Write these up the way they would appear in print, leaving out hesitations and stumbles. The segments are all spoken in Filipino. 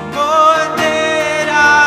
more than I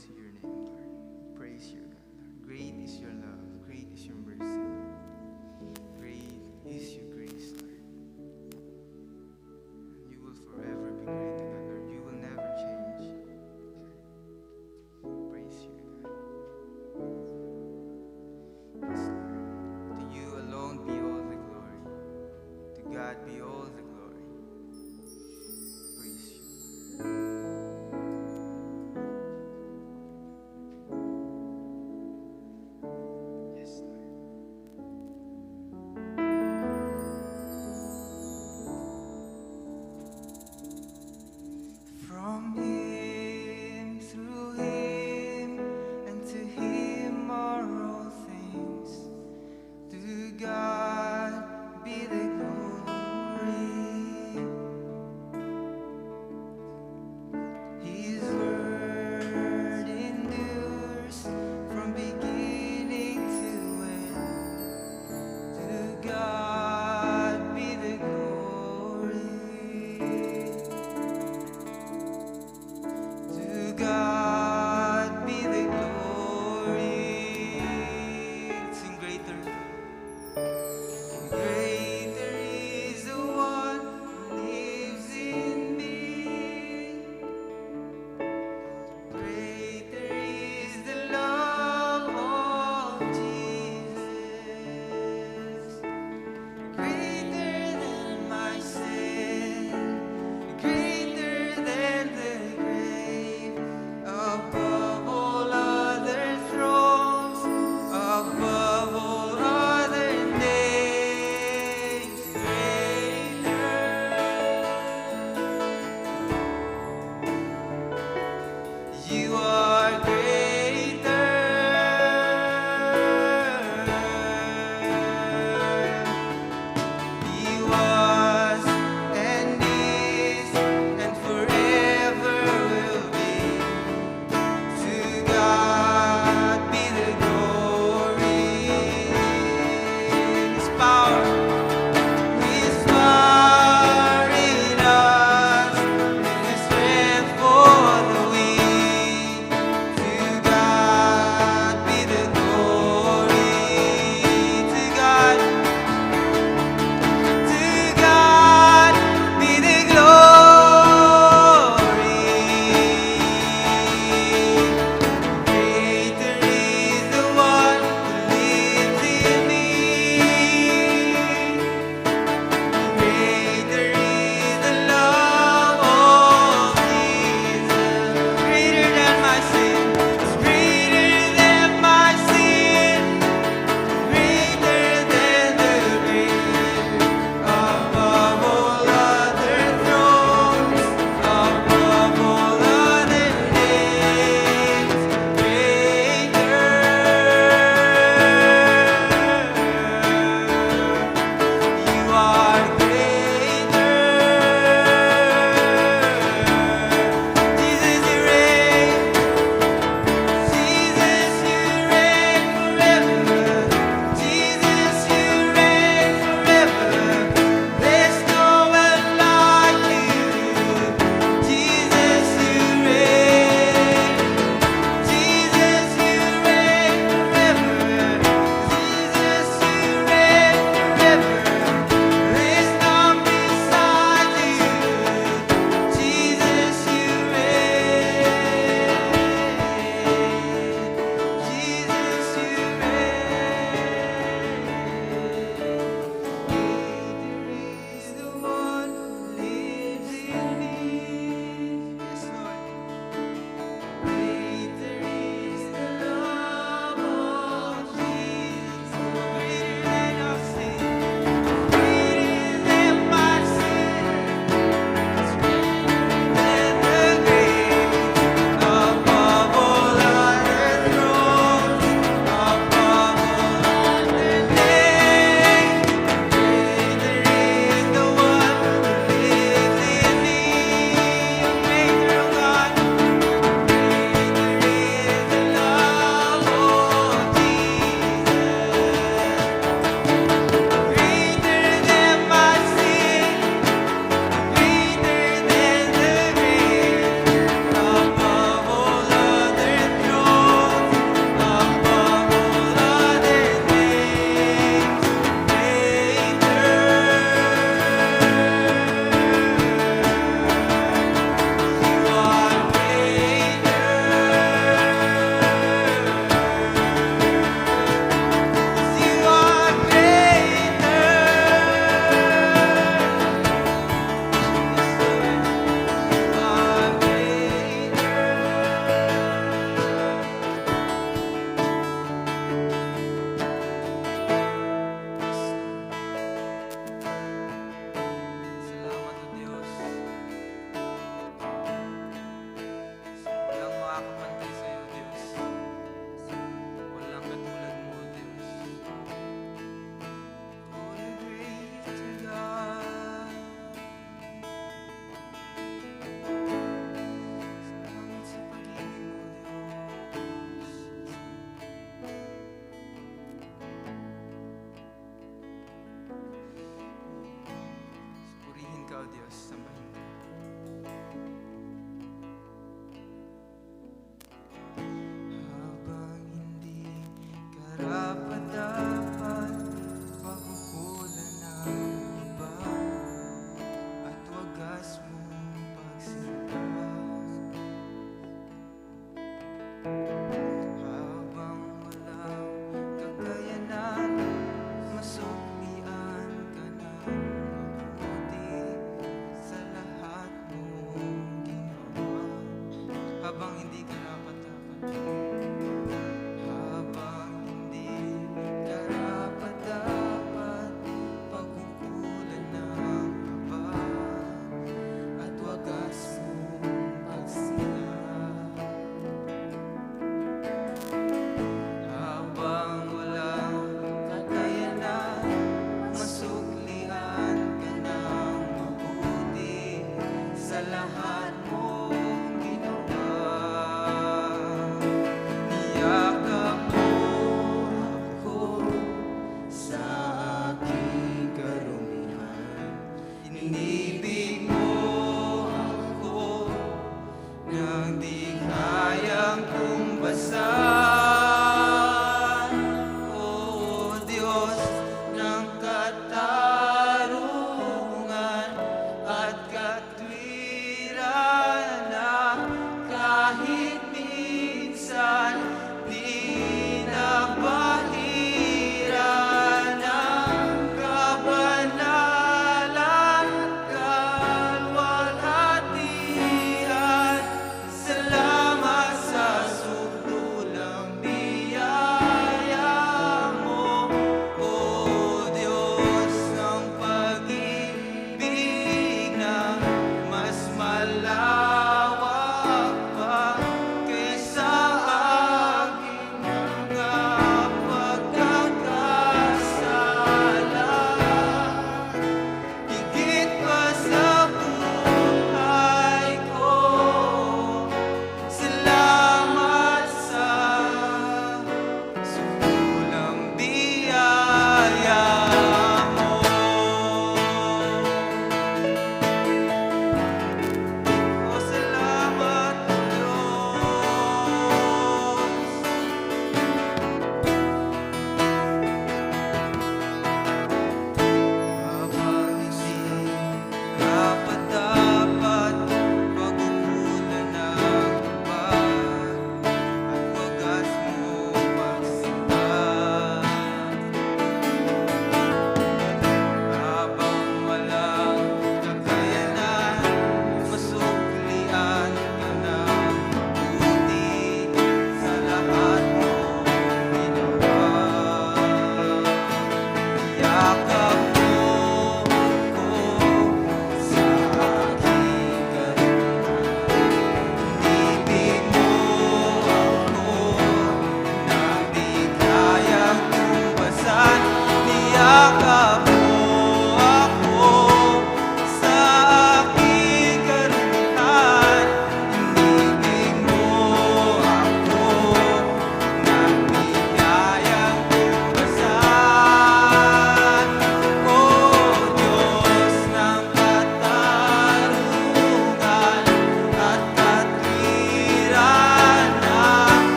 to your name, Lord. Praise you, God, Lord. Great is your love. Great is your mercy. Great is your grace, Lord. And you will forever be great, God, Lord. You will never change. Praise you, God. Yes, Lord. To you alone be all the glory. To God be all the glory. Praise you.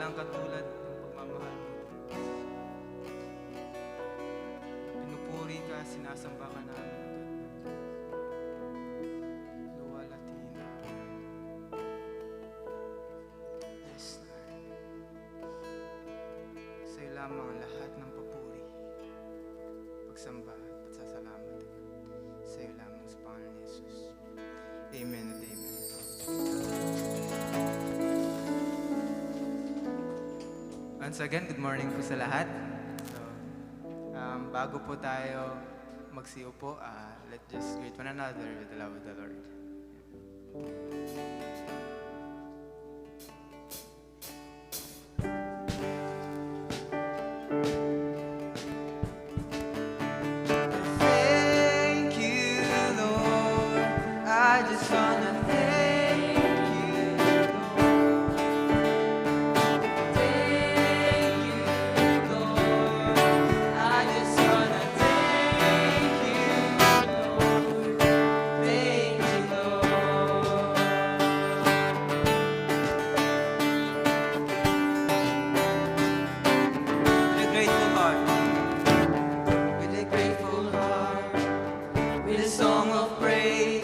walang katulad ng pagmamahal mo. Pinupuri ka, sinasamba ka namin. Luwalhati na. Yes, Lord. Sa'yo lamang ang lahat ng papuri, pagsamba at pasasalamat. Sa'yo lamang sa Panginoon Jesus. Amen at amen. Once again, good morning po sa lahat. So, bago po tayo magsiupo, let's just greet one another with the love of the Lord. Thank you, Lord. I just wanna thank you, Lord. Thank you, Lord. I just wanna thank you, Lord. Thank you, Lord. With a grateful heart. With a grateful heart, with a song of praise,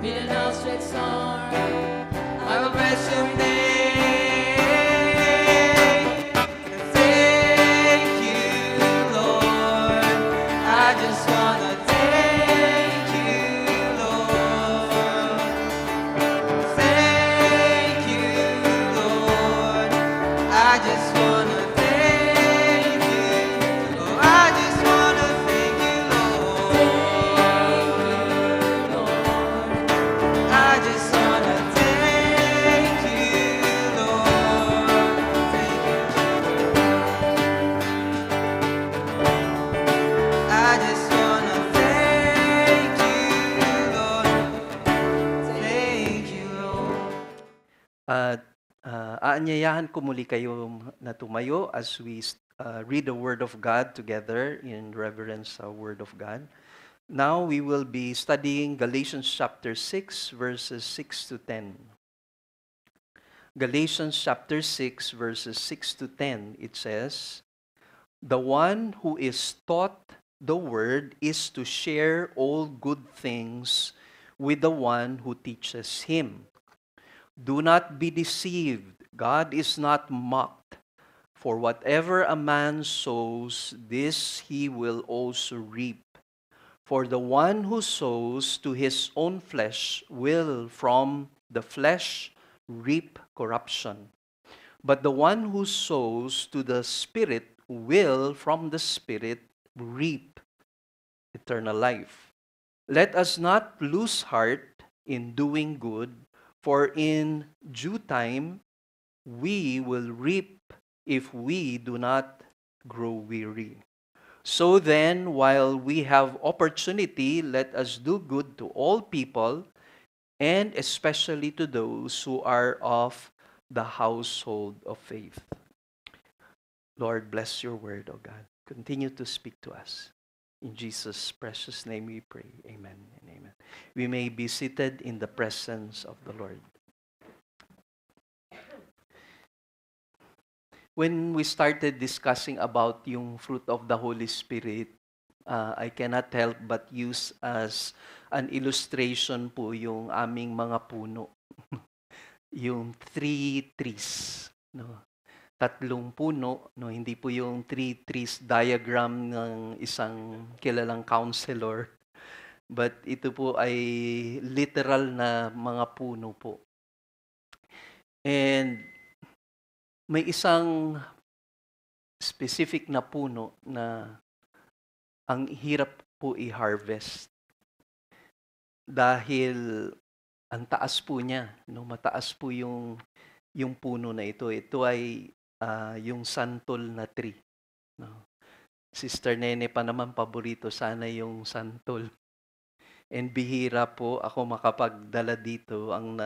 with an outstretched arm, I will bless your name. Thank you, Lord. I just wanna thank you, Lord. Thank you, Lord. I just wanna thank you. Oh, I just wanna thank you, Lord. I just wanna thank you, Lord. Thank you. I just wanna thank you, Lord. Thank you, Lord. At aanyayahan ko muli kayo na tumayo as we read the Word of God together in reverence sa Word of God. Now we will be studying Galatians chapter 6, verses 6 to 10. Galatians chapter 6, verses 6 to 10, it says, "The one who is taught the Word is to share all good things with the one who teaches him. Do not be deceived. God is not mocked. For whatever a man sows, this he will also reap. For the one who sows to his own flesh will from the flesh reap corruption. But the one who sows to the Spirit will from the Spirit reap eternal life. Let us not lose heart in doing good, for in due time we will reap if we do not grow weary. So then, while we have opportunity, let us do good to all people, and especially to those who are of the household of faith." Lord, bless your word, O God. Continue to speak to us. In Jesus' precious name we pray. Amen and amen. We may be seated in the presence of the Lord. When we started discussing about yung fruit of the Holy Spirit, I cannot help but use as an illustration po yung aming mga puno. Yung 3 trees. No? 3 puno, no? Hindi po yung 3 trees diagram ng isang kilalang counselor. But ito po ay literal na mga puno po. And may isang specific na puno na ang hirap po i-harvest. Dahil ang taas po niya, no? Mataas po yung puno na ito. Ito ay yung santol na tree. No? Sister Nene pa naman, paborito sana yung santol. And bihira po ako makapagdala dito. Ang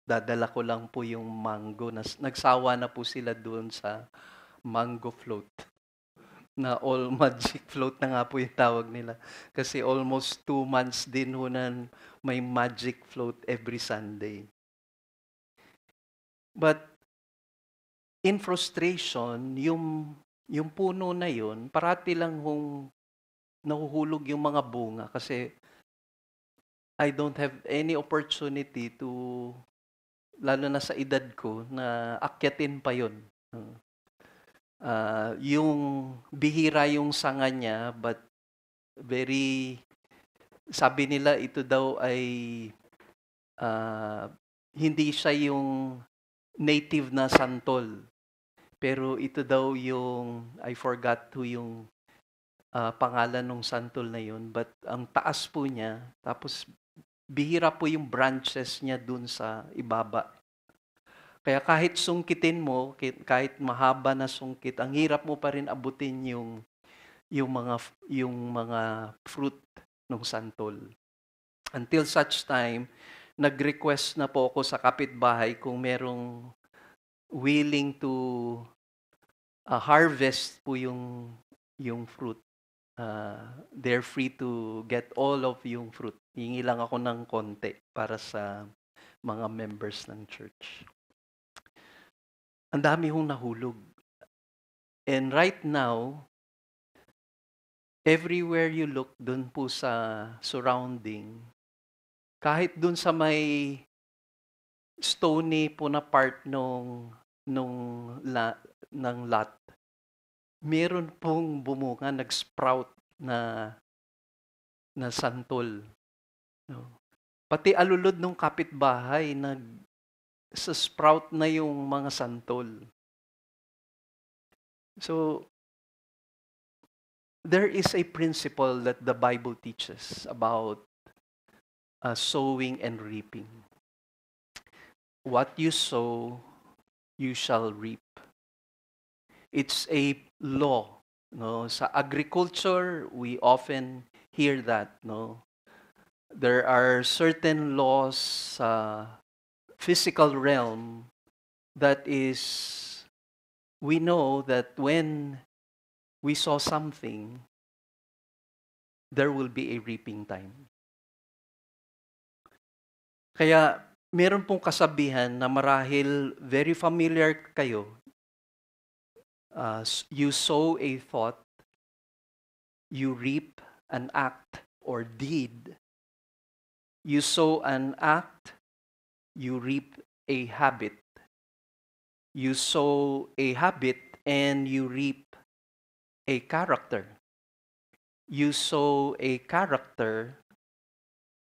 dadala ko lang po yung mango. Nagsawa na po sila doon sa mango float. Na all magic float na nga po yung tawag nila. Kasi almost 2 months din ho na may magic float every Sunday. But in frustration, yung puno na yun, parati lang nahuhulog yung mga bunga kasi I don't have any opportunity to, lalo na sa edad ko, na akyatin pa yun. Yung bihira yung sanga niya, but sabi nila ito daw ay hindi siya yung native na santol. Pero ito daw yung, I forgot who yung pangalan ng santol na yun. But ang taas po niya, tapos bihira po yung branches niya dun sa ibaba. Kaya kahit sungkitin mo, kahit mahaba na sungkit, ang hirap mo pa rin abutin yung mga fruit ng santol. Until such time, nag-request na po ako sa kapitbahay kung merong willing to harvest po yung fruit. They're free to get all of yung fruit. Hingi lang ako ng konti para sa mga members ng church. Ang dami hong nahulog. And right now, everywhere you look dun po sa surrounding, kahit dun sa may stony po na part ng lot, meron pong bumunga, nag-sprout na santol. No? Pati alulod ng kapitbahay, sa sprout na yung mga santol. So, there is a principle that the Bible teaches about sowing and reaping. What you sow, you shall reap. It's a law. No? Sa agriculture, we often hear that. No? There are certain laws sa physical realm that is, we know that when we sow something, there will be a reaping time. Kaya meron pong kasabihan na marahil very familiar kayo. You sow a thought, you reap an act or deed. You sow an act, you reap a habit. You sow a habit and you reap a character. You sow a character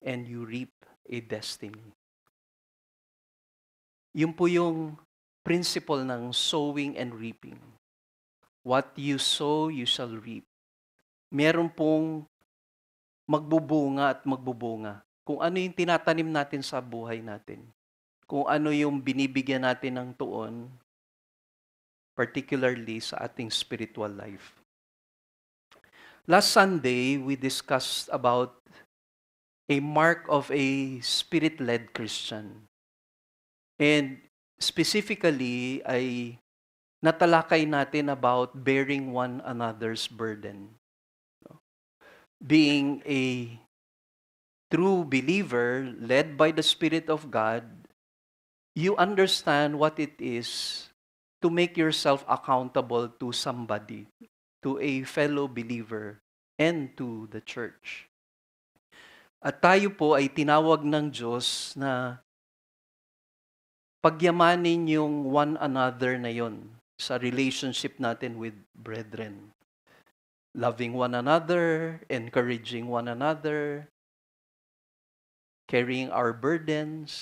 and you reap a destiny. Yun po yung principle ng sowing and reaping. What you sow, you shall reap. Meron pong magbubunga at magbubunga. Kung ano yung tinatanim natin sa buhay natin. Kung ano yung binibigyan natin ng tuon, particularly sa ating spiritual life. Last Sunday, we discussed about a mark of a spirit-led Christian. And specifically, ay natalakay natin about bearing one another's burden. Being a true believer led by the Spirit of God, you understand what it is to make yourself accountable to somebody, to a fellow believer, and to the church. At tayo po ay tinawag ng Diyos na pagyamanin yung one another na yon sa relationship natin with brethren. Loving one another, encouraging one another, carrying our burdens.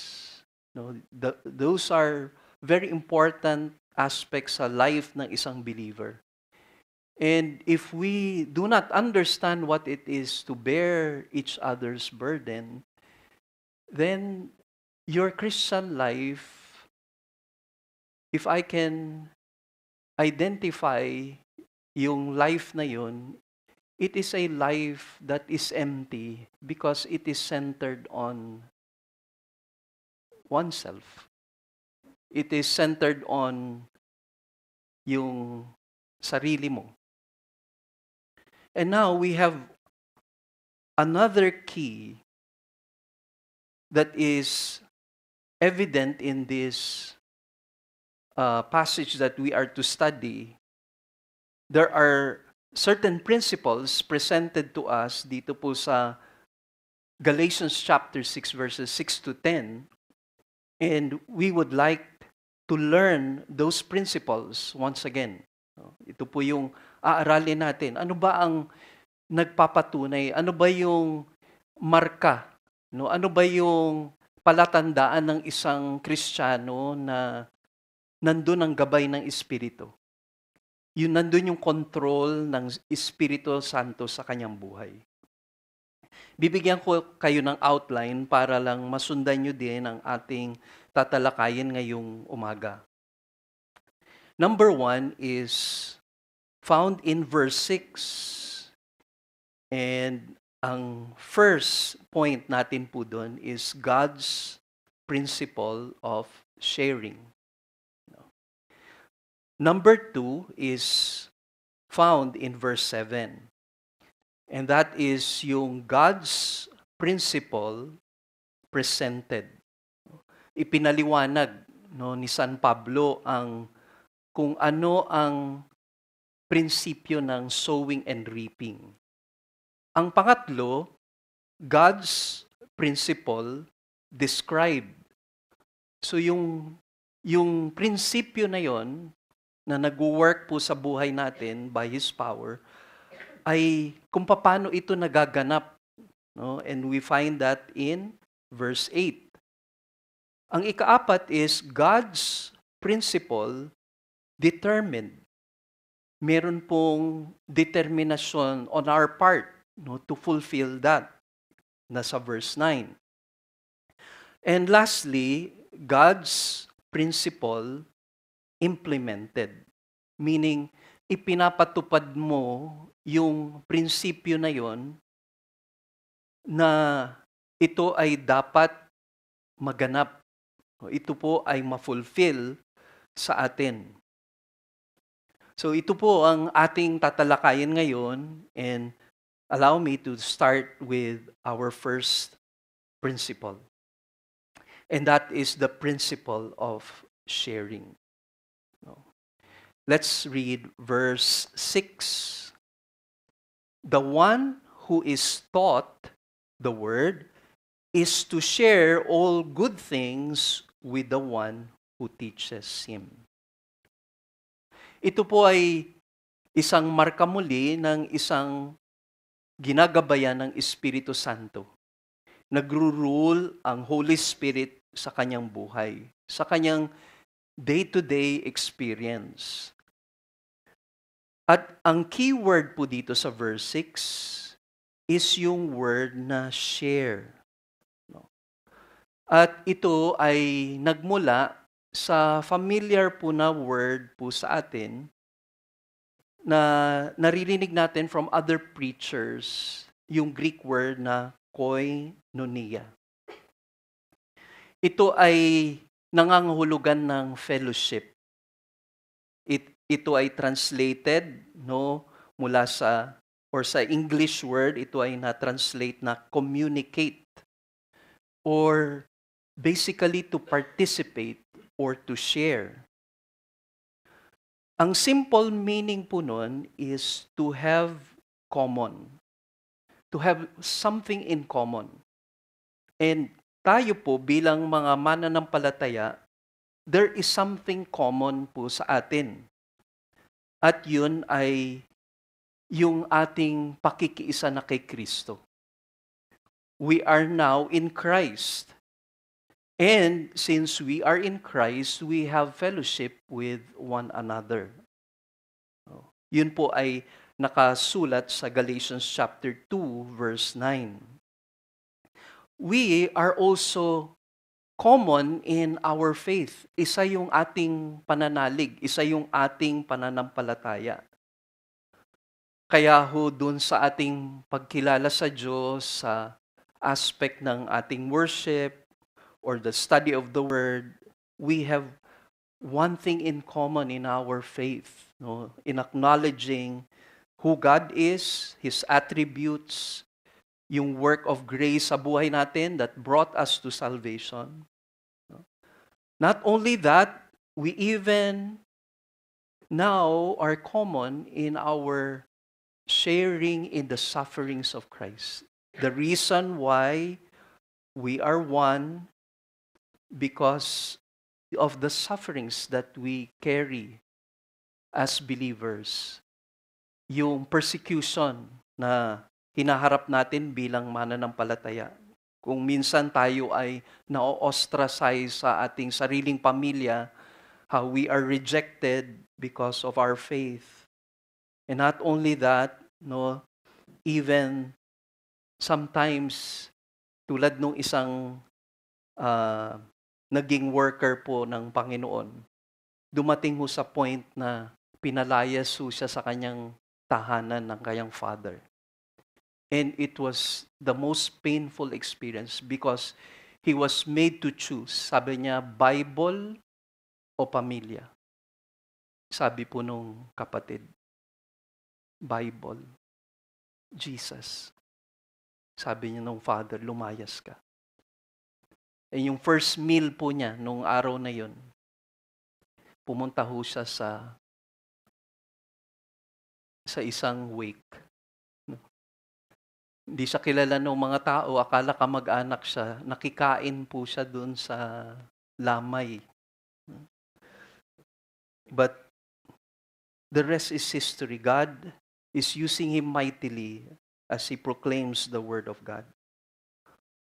No, those are very important aspects sa life ng isang believer. And if we do not understand what it is to bear each other's burden, then your Christian life, if I can identify yung life na yun, it is a life that is empty because it is centered on oneself. It is centered on yung sarili mo. And now we have another key that is evident in this passage that we are to study, there are certain principles presented to us dito po sa Galatians chapter 6 verses 6 to 10, and we would like to learn those principles once again. Ito po yung aaralin natin. Ano ba ang nagpapatunay? Ano ba yung marka? No? Ano ba yung palatandaan ng isang Kristiyano na nandun ang gabay ng Espiritu? Yun, nandun yung control ng Espiritu Santo sa kanyang buhay. Bibigyan ko kayo ng outline para lang masundan nyo din ang ating tatalakayin ngayong umaga. Number 1 is found in verse 6. And ang first point natin po doon is God's principle of sharing. Number 2 is found in verse 7. And that is yung God's principle presented. Ipinaliwanag ni San Pablo kung ano ang prinsipyo ng sowing and reaping. Ang pangatlo, God's principle described. So yung prinsipyo na yon na nag-work po sa buhay natin by His power, ay kung paano ito nagaganap. No? And we find that in verse 8. Ang ikaapat is God's principle determined. Meron pong determinasyon on our part to fulfill that. Nasa verse 9. And lastly, God's principle implemented. Meaning, ipinapatupad mo yung prinsipyo na yon na ito ay dapat maganap. Ito po ay ma-fulfill sa atin. So ito po ang ating tatalakayin ngayon, and allow me to start with our first principle. And that is the principle of sharing. Let's read verse 6. The one who is taught the word is to share all good things with the one who teaches him. Ito po ay isang marka muli ng isang ginagabayan ng Espiritu Santo. Nagro-rule ang Holy Spirit sa kanyang buhay, sa kanyang day-to-day experience. At ang key word po dito sa verse 6 is yung word na share. At ito ay nagmula sa familiar po na word po sa atin na naririnig natin from other preachers, yung Greek word na koinonia. Ito ay nangangahulugan ng fellowship. Ito ay translated mula sa English word, ito ay na-translate na communicate, or basically to participate or to share. Ang simple meaning po nun is to have common. To have something in common. And tayo po bilang mga mananampalataya, there is something common po sa atin. At yun ay yung ating pakikiisa na kay Kristo. We are now in Christ. And since we are in Christ, we have fellowship with one another. Yun po ay nakasulat sa Galatians chapter 2, verse 9. We are also common in our faith. Isa yung ating pananalig, isa yung ating pananampalataya. Kaya ho dun sa ating pagkilala sa Diyos, sa aspect ng ating worship or the study of the Word, we have one thing in common in our faith, in acknowledging who God is, His attributes, yung work of grace sa buhay natin that brought us to salvation. Not only that, we even now are common in our sharing in the sufferings of Christ. The reason why we are one, because of the sufferings that we carry as believers. Yung persecution na hinaharap natin bilang mananampalataya. Kung minsan tayo ay na-ostracize sa ating sariling pamilya, how we are rejected because of our faith. And not only that, no, even sometimes tulad nung isang naging worker po ng Panginoon, dumating ho sa point na pinalayas ho siya sa kanyang tahanan ng kanyang father. And it was the most painful experience because he was made to choose. Sabi niya, Bible o pamilya? Sabi po nung kapatid, Bible, Jesus. Sabi niya nung father, lumayas ka. And yung first meal po niya nung araw na yun, pumunta ho siya sa isang wake. Hindi siya kilala ng mga tao, akala kamag-anak siya, nakikain po siya doon sa lamay. But the rest is history. God is using him mightily as he proclaims the word of God.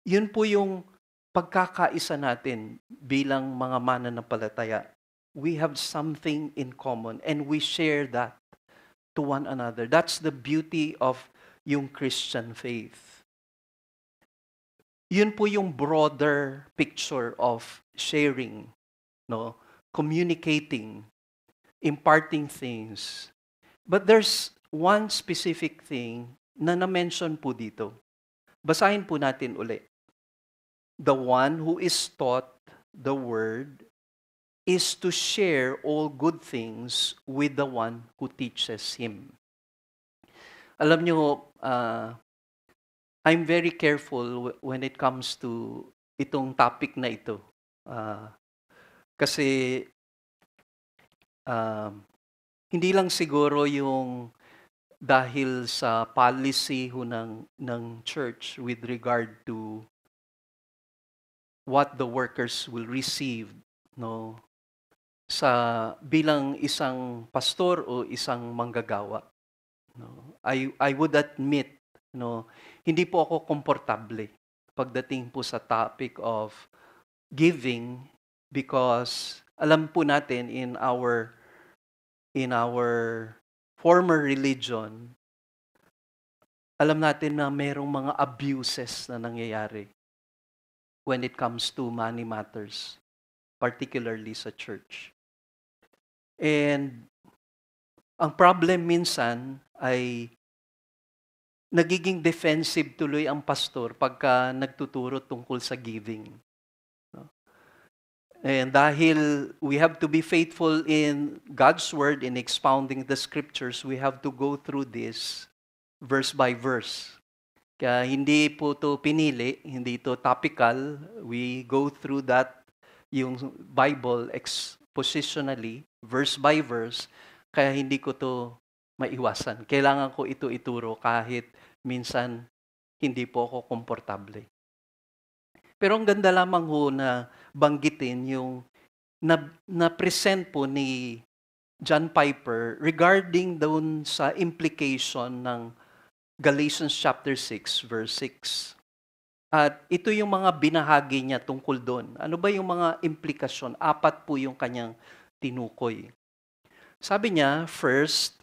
Yun po yung pagkakaisa natin bilang mga mananampalataya. We have something in common and we share that to one another. That's the beauty of yung Christian faith. Yun po yung broader picture of sharing, no? Communicating, imparting things. But there's one specific thing na na-mention po dito. Basahin po natin uli. The one who is taught the word is to share all good things with the one who teaches him. Alam nyo, I'm very careful when it comes to itong topic na ito. Kasi hindi lang siguro yung dahil sa policy ho ng church with regard to what the workers will receive, no, sa bilang isang pastor o isang manggagawa. No, I would admit, no, hindi po ako komportable pagdating po sa topic of giving because alam po natin in our former religion, alam natin na mayroong mga abuses na nangyayari when it comes to money matters, particularly sa church. And ang problem minsan ay nagiging defensive tuloy ang pastor pagka nagtuturo tungkol sa giving. No? And dahil we have to be faithful in God's word in expounding the scriptures, we have to go through this verse by verse. Kaya hindi po to pinili, hindi to topical. We go through that, yung Bible expositionally, verse by verse. Kaya hindi ko to maiwasan. Kailangan ko ito ituro kahit minsan hindi po ako komportable. Pero ang ganda lamang ho na banggitin yung na-present po ni John Piper regarding doon sa implication ng Galatians chapter 6, verse 6. At ito yung mga binahagi niya tungkol doon. Ano ba yung mga implikasyon? 4 po yung kanyang tinukoy. Sabi niya, first,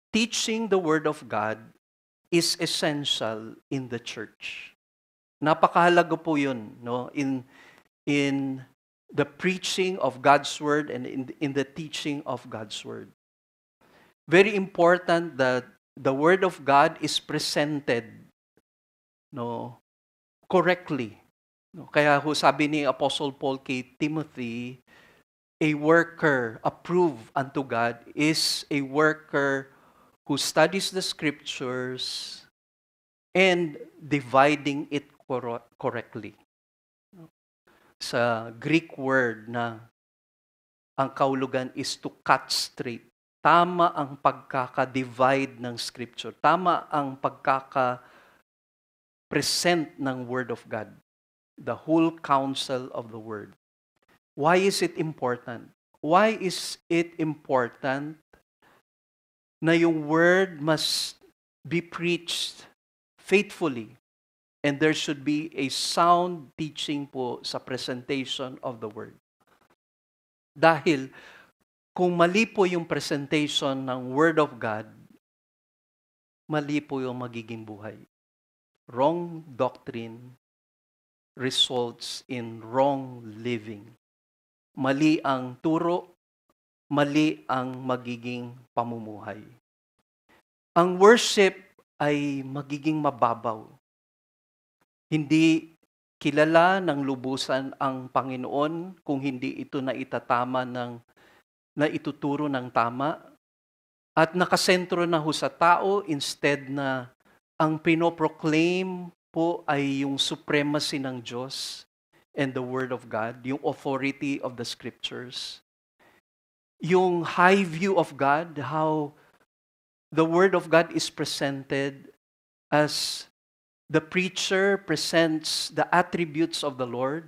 teaching the Word of God is essential in the church. Napakahalaga po yun, no? In the preaching of God's Word and in the teaching of God's Word. Very important that the Word of God is presented, no, correctly. No? Kaya ho sabi ni Apostle Paul kay Timothy, a worker approved unto God is a worker who studies the scriptures and dividing it correctly. Sa Greek word na ang kahulugan is to cut straight. Tama ang pagkaka-divide ng Scripture. Tama ang pagkaka-present ng Word of God. The whole counsel of the Word. Why is it important? Why is it important na yung Word must be preached faithfully? And there should be a sound teaching po sa presentation of the Word. Dahil kung mali po yung presentation ng Word of God, mali po yung magiging buhay. Wrong doctrine results in wrong living. Mali ang turo, mali ang magiging pamumuhay. Ang worship ay magiging mababaw. Hindi kilala ng lubusan ang Panginoon kung hindi ito na ituturo ng tama at nakasentro na ho sa tao instead na ang pinoproclaim po ay yung supremacy ng Diyos and the Word of God, yung authority of the Scriptures. Yung high view of God, how the Word of God is presented as the preacher presents the attributes of the Lord,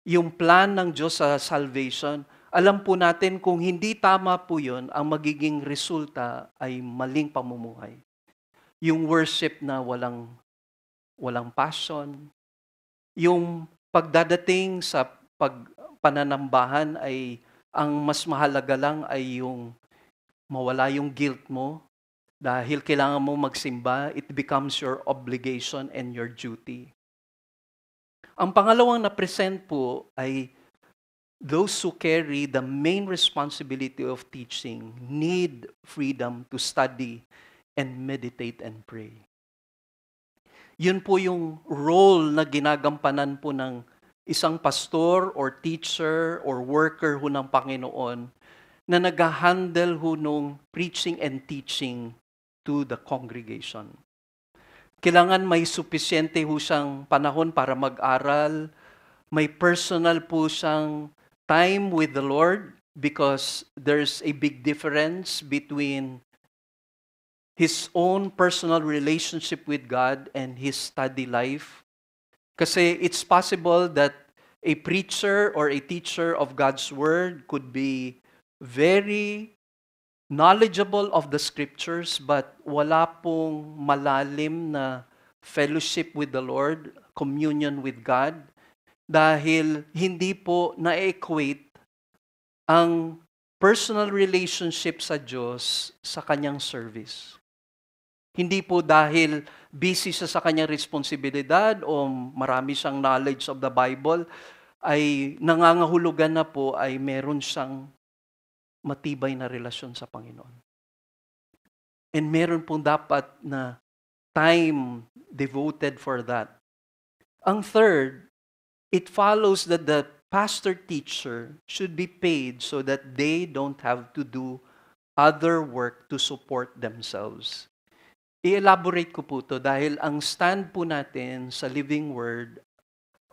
yung plan ng Diyos sa salvation, alam po natin kung hindi tama po yun, ang magiging resulta ay maling pamumuhay. Yung worship na walang passion, yung pagdadating sa pananambahan ay ang mas mahalaga lang ay yung mawala yung guilt mo dahil kailangan mo magsimba, it becomes your obligation and your duty. Ang pangalawang na-present po ay those who carry the main responsibility of teaching need freedom to study and meditate and pray. Yun po yung role na ginagampanan po ng isang pastor or teacher or worker ho ng Panginoon na nag-handle ho nung preaching and teaching to the congregation. Kailangan may supisyente ho siyang panahon para mag-aral, may personal po siyang time with the Lord because there's a big difference between his own personal relationship with God and his study life. Kasi it's possible that a preacher or a teacher of God's Word could be very knowledgeable of the Scriptures but wala pong malalim na fellowship with the Lord, communion with God, dahil hindi po na-equate ang personal relationship sa Diyos sa kanyang service. Hindi po dahil busy siya sa kanyang responsibilidad o marami siyang knowledge of the Bible, ay nangangahulugan na po ay meron siyang matibay na relasyon sa Panginoon. And meron pong dapat na time devoted for that. Ang third, it follows that the pastor-teacher should be paid so that they don't have to do other work to support themselves. I-elaborate ko po to dahil ang stand po natin sa Living Word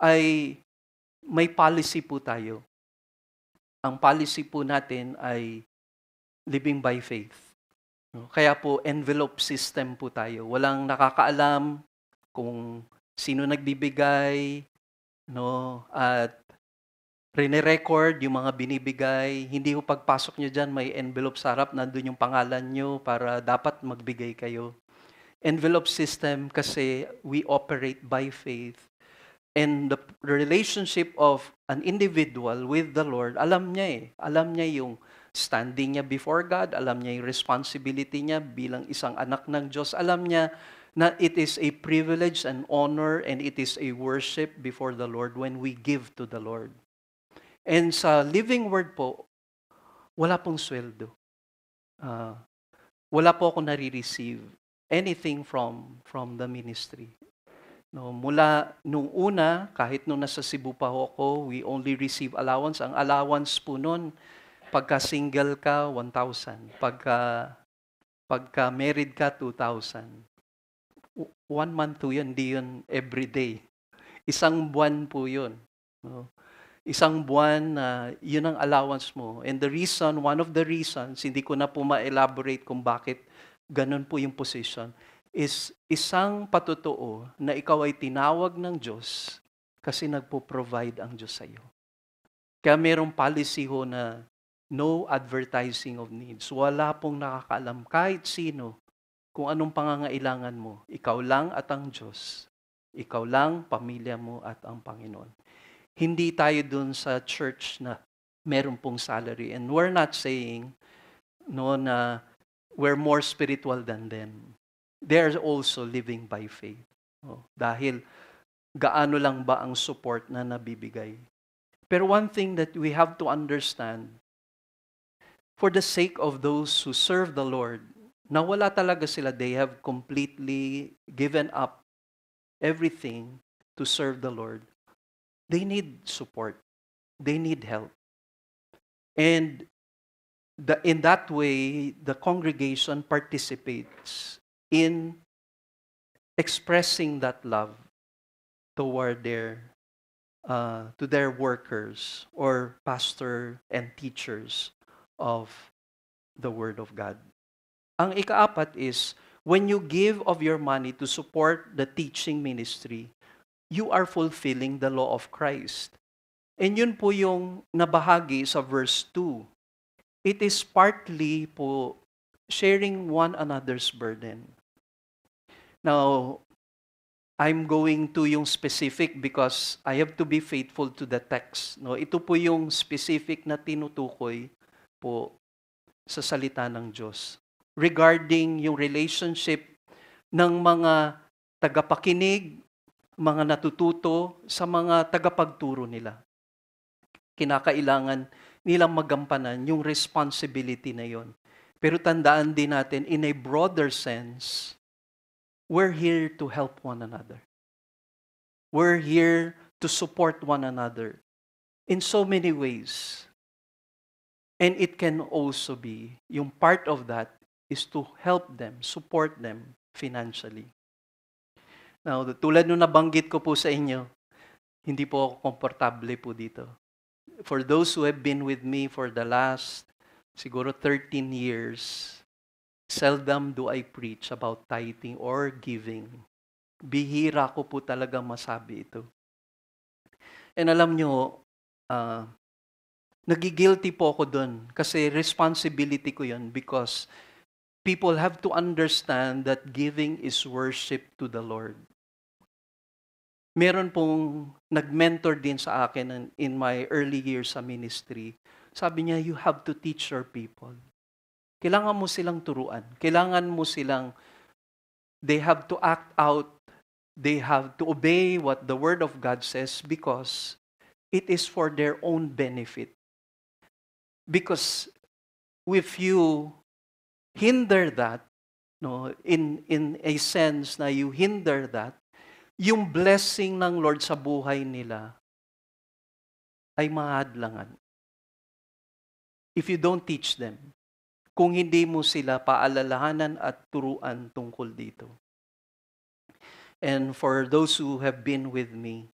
ay may policy po tayo. Ang policy po natin ay living by faith. Kaya po envelope system po tayo. Walang nakakaalam kung sino nagbibigay, at rene-record yung mga binibigay. Hindi po pagpasok nyo dyan, may envelope sa harap, nandun yung pangalan nyo para dapat magbigay kayo. Envelope system kasi we operate by faith. And the relationship of an individual with the Lord, alam niya eh. Alam niya yung standing niya before God, alam niya yung responsibility niya bilang isang anak ng Diyos. Alam niya na it is a privilege and honor and it is a worship before the Lord when we give to the Lord. And sa Living Word po, wala pong sweldo. Wala po ako nare-receive anything from the ministry. Mula nung una, kahit nung nasa Cebu pa ako, we only receive allowance. Ang allowance po nun, pagka single ka, 1,000. Pagka married ka, 2,000. 1 month po yun, hindi yun everyday. Isang buwan po yun. Isang buwan na yun ang allowance mo. And the reason, one of the reasons, hindi ko na po ma-elaborate kung bakit ganun po yung position, is isang patotoo na ikaw ay tinawag ng Diyos kasi nagpo-provide ang Diyos sa iyo. Kaya merong policy ho na no advertising of needs. Wala pong nakakaalam kahit sino kung anong pangangailangan mo. Ikaw lang at ang Diyos. Ikaw lang, pamilya mo at ang Panginoon. Hindi tayo dun sa church na meron pong salary. And we're not saying no, na we're more spiritual than them. They're also living by faith. No? Dahil gaano lang ba ang support na nabibigay. Pero one thing that we have to understand, for the sake of those who serve the Lord, na wala talaga sila, they have completely given up everything to serve the Lord. They need support. They need help. And in that way, the congregation participates in expressing that love toward to their workers or pastor and teachers of the Word of God. Ang ikaapat is, when you give of your money to support the teaching ministry, you are fulfilling the law of Christ. And yun po yung nabahagi sa verse 2. It is partly po sharing one another's burden. Now, I'm going to yung specific because I have to be faithful to the text. No, ito po yung specific na tinutukoy po sa salita ng Diyos regarding yung relationship ng mga tagapakinig, mga natututo sa mga tagapagturo nila. Kinakailangan nilang magampanan yung responsibility na yon. Pero tandaan din natin, in a broader sense, we're here to help one another. We're here to support one another in so many ways. And it can also be, yung part of that is to help them, support them financially. Now, tulad nung nabanggit ko po sa inyo, hindi po ako komportable po dito. For those who have been with me for the last, siguro 13 years, seldom do I preach about tithing or giving. Bihira ko po talaga masabi ito. And alam nyo, nagigilty po ako dun kasi responsibility ko yun because people have to understand that giving is worship to the Lord. Meron pong nag-mentor din sa akin in my early years sa ministry. Sabi niya, you have to teach your people. Kailangan mo silang turuan. Kailangan mo silang, they have to act out, they have to obey what the Word of God says because it is for their own benefit. Because if you hinder that, no, in a sense na you hinder that, yung blessing ng Lord sa buhay nila ay mahadlangan. If you don't teach them, kung hindi mo sila paalalahanan at turuan tungkol dito. And for those who have been with me,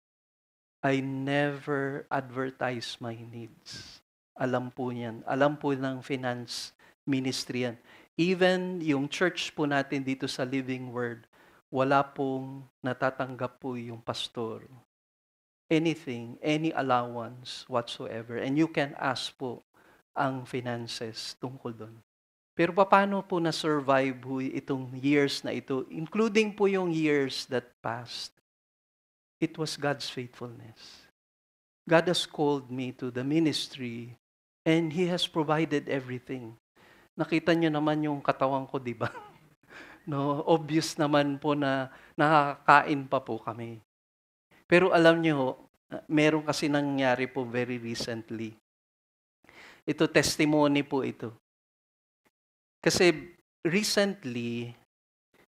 I never advertise my needs. Alam po niyan. Alam po ng finance ministry yan. Even yung church po natin dito sa Living Word, wala pong natatanggap po yung pastor. Anything, any allowance whatsoever. And you can ask po ang finances tungkol doon. Pero paano po na-survive po itong years na ito, including po yung years that passed? It was God's faithfulness. God has called me to the ministry and He has provided everything. Nakita niyo naman yung katawan ko, di ba? No, obvious naman po na nakakain pa po kami. Pero alam niyo, meron kasi nangyari po very recently. Ito, testimony po ito. Kasi recently,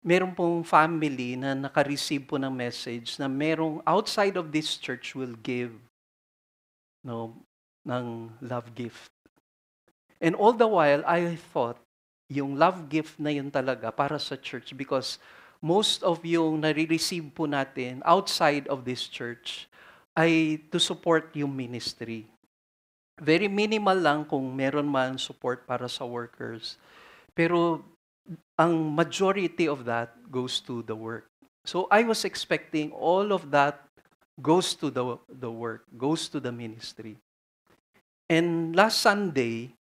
meron pong family na naka-receive po ng message na merong outside of this church will give ng love gift. And all the while, I thought, yung love gift na yun talaga para sa church because most of yung nare-receive po natin outside of this church ay to support yung ministry. Very minimal lang kung meron man support para sa workers. Pero ang majority of that goes to the work. So I was expecting all of that goes to the work, goes to the ministry. And last Sunday,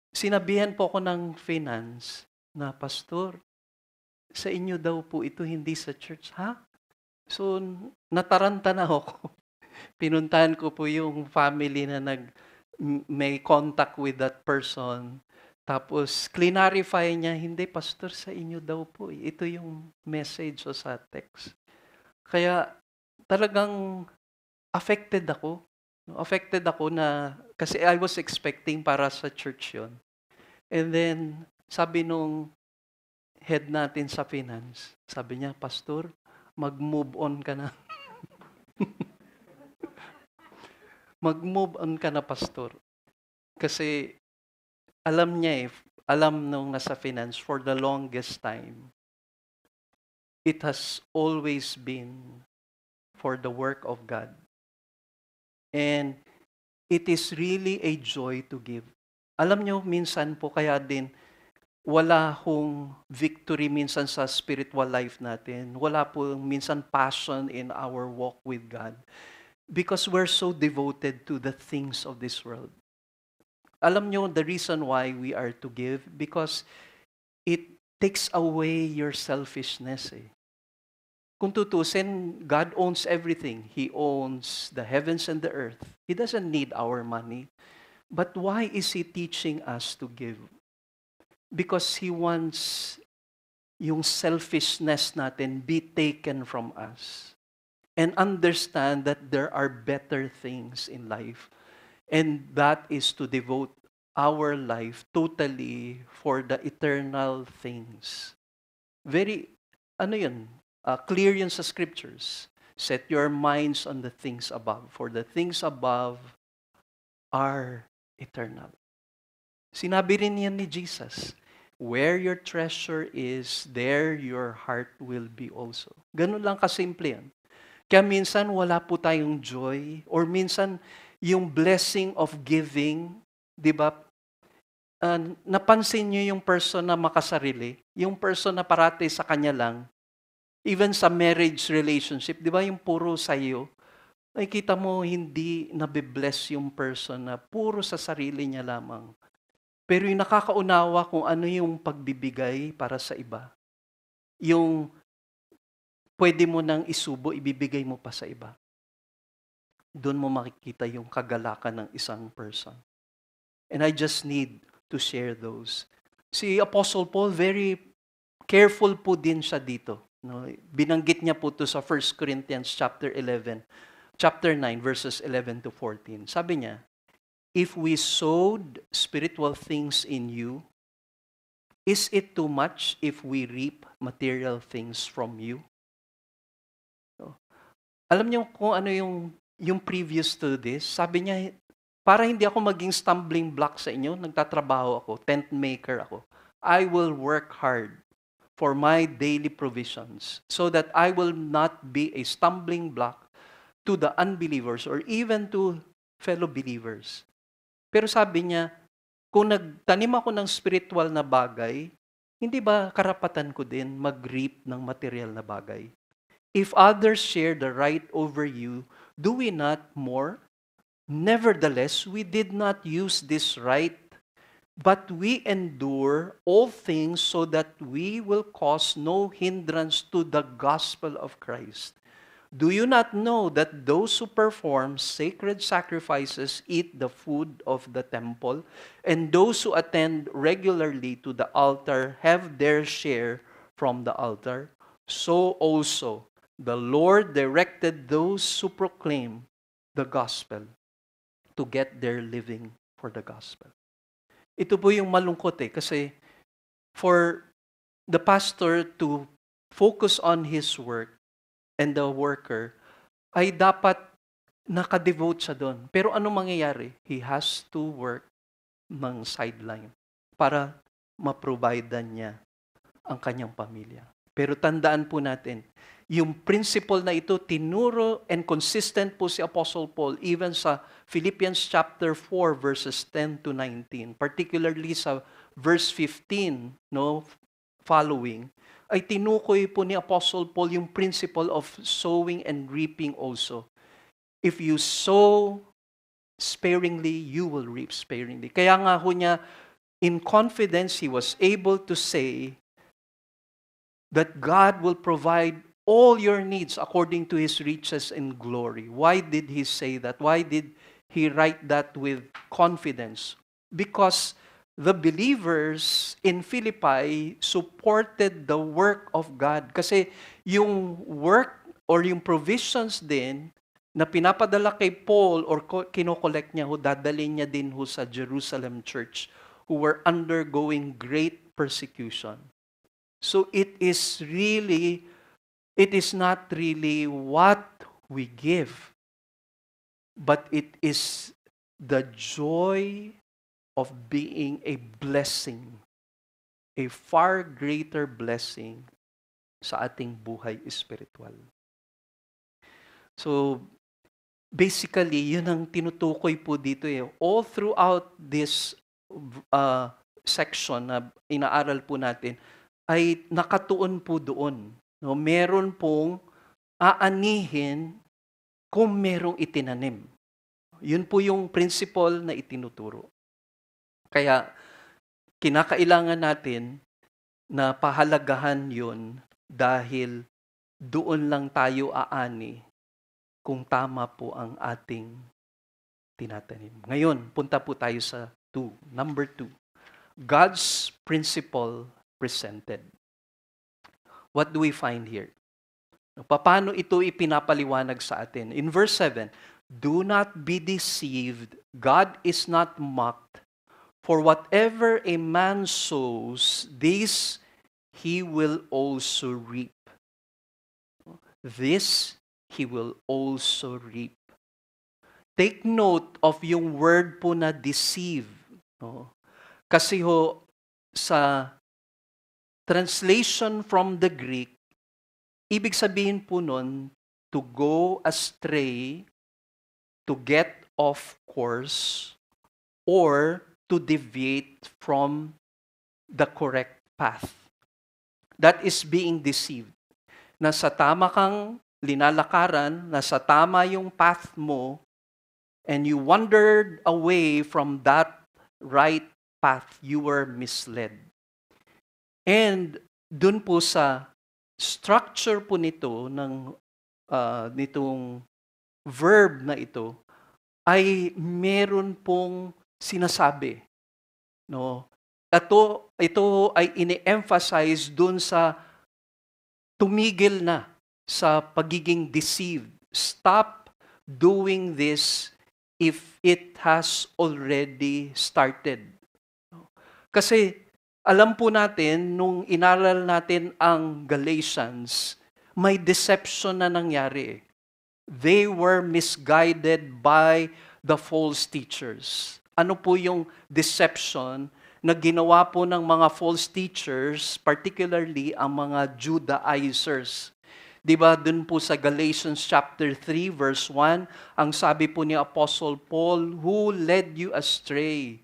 sinabihan po ako ng finance na, Pastor, sa inyo daw po ito, hindi sa church. Ha? So, nataranta na ako. Pinuntahan ko po yung family na may contact with that person. Tapos, clarify niya, hindi, Pastor, sa inyo daw po. Ito yung message o sa text. Kaya, talagang affected ako. Affected ako na, kasi I was expecting para sa church yon. And then, sabi nung head natin sa finance, sabi niya, Pastor, mag-move on ka na. Mag-move on ka na, Pastor. Kasi alam niya alam nung nasa finance for the longest time, it has always been for the work of God. And it is really a joy to give. Alam niyo, minsan po kaya din, wala hong victory minsan sa spiritual life natin. Wala po minsan passion in our walk with God. Because we're so devoted to the things of this world. Alam nyo, the reason why we are to give, because it takes away your selfishness. Kung tutusin, God owns everything. He owns the heavens and the earth. He doesn't need our money. But why is He teaching us to give? Because He wants yung selfishness natin be taken from us. And understand that there are better things in life. And that is to devote our life totally for the eternal things. Very, clear yun sa scriptures. Set your minds on the things above, for the things above are eternal. Sinabi rin yan ni Jesus, where your treasure is, there your heart will be also. Ganun lang kasimple yan. Kaya minsan wala po tayong joy, or minsan yung blessing of giving, di ba? Napansin niyo yung person na makasarili, yung person na parati sa kanya lang, even sa marriage relationship, di ba yung puro sa iyo, nakikita mo hindi nabibless yung person na puro sa sarili niya lamang. Pero yung nakakaunawa kung ano yung pagbibigay para sa iba, yung pwede mo nang isubo, ibibigay mo pa sa iba. Doon mo makikita yung kagalakan ng isang person. And I just need to share those. Si Apostle Paul, very careful po din siya dito. No? Binanggit niya po to sa 1 Corinthians chapter 9, verses 11 to 14. Sabi niya, if we sowed spiritual things in you, is it too much if we reap material things from you? Alam niyo kung ano yung previous to this? Sabi niya, para hindi ako maging stumbling block sa inyo, nagtatrabaho ako, tent maker ako. I will work hard for my daily provisions so that I will not be a stumbling block to the unbelievers or even to fellow believers. Pero sabi niya, kung nagtanim ako ng spiritual na bagay, hindi ba karapatan ko din mag-reap ng material na bagay? If others share the right over you, do we not more? Nevertheless, we did not use this right, but we endure all things so that we will cause no hindrance to the gospel of Christ. Do you not know that those who perform sacred sacrifices eat the food of the temple, and those who attend regularly to the altar have their share from the altar? So also, the Lord directed those who proclaim the gospel to get their living for the gospel. Ito po yung malungkot kasi for the pastor to focus on his work and the worker, ay dapat nakadevote siya doon. Pero ano mangyayari? He has to work ng sideline para ma-provide niya ang kanyang pamilya. Pero tandaan po natin, Yung principle na ito, tinuro and consistent po si Apostle Paul even sa Philippians chapter 4 verses 10 to 19. Particularly sa verse 15, no, following, ay tinukoy po ni Apostle Paul yung principle of sowing and reaping also. If you sow sparingly, you will reap sparingly. Kaya nga ho niya, in confidence, he was able to say that God will provide all your needs according to His riches and glory. Why did he say that? Why did he write that with confidence? Because the believers in Philippi supported the work of God. Kasi yung work or yung provisions din na pinapadala kay Paul or kinokollect niya ho, dadalhin niya din ho sa Jerusalem church who were undergoing great persecution. So it is not really what we give, but it is the joy of being a blessing, a far greater blessing sa ating buhay espiritual. So, basically, yun ang tinutukoy po dito. All throughout this section na inaaral po natin, ay nakatuon po doon. No, meron pong aanihin kung merong itinanim. Yun po yung principle na itinuturo. Kaya, kinakailangan natin na pahalagahan yun dahil doon lang tayo aani kung tama po ang ating tinatanim. Ngayon, punta po tayo sa number 2. God's principle presented. What do we find here? Paano ito ipinapaliwanag sa atin? In verse 7, do not be deceived, God is not mocked, for whatever a man sows, this he will also reap. This he will also reap. Take note of yung word po na deceive. No? Kasi ho, sa translation from the Greek, ibig sabihin po nun, to go astray, to get off course, or to deviate from the correct path. That is being deceived. Nasa tama kang linalakaran, nasa tama yung path mo, and you wandered away from that right path, you were misled. And dun po sa structure po nito nitong verb na ito ay meron pong sinasabi, no? Ito ay ini-emphasize dun sa tumigil na sa pagiging deceived. Stop doing this if it has already started. Kasi alam po natin, nung inaral natin ang Galatians, may deception na nangyari. They were misguided by the false teachers. Ano po yung deception na ginawa po ng mga false teachers, particularly ang mga Judaizers? Diba, dun po sa Galatians chapter 3, verse 1, ang sabi po ni Apostle Paul, who led you astray?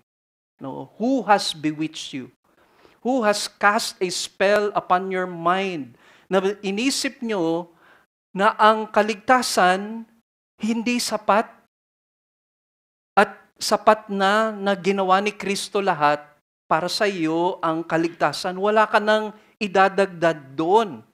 No, who has bewitched you? Who has cast a spell upon your mind? Na inisip nyo na ang kaligtasan hindi sapat at sapat na ginawa ni Kristo lahat para sa iyo ang kaligtasan. Wala ka nang idadagdag doon.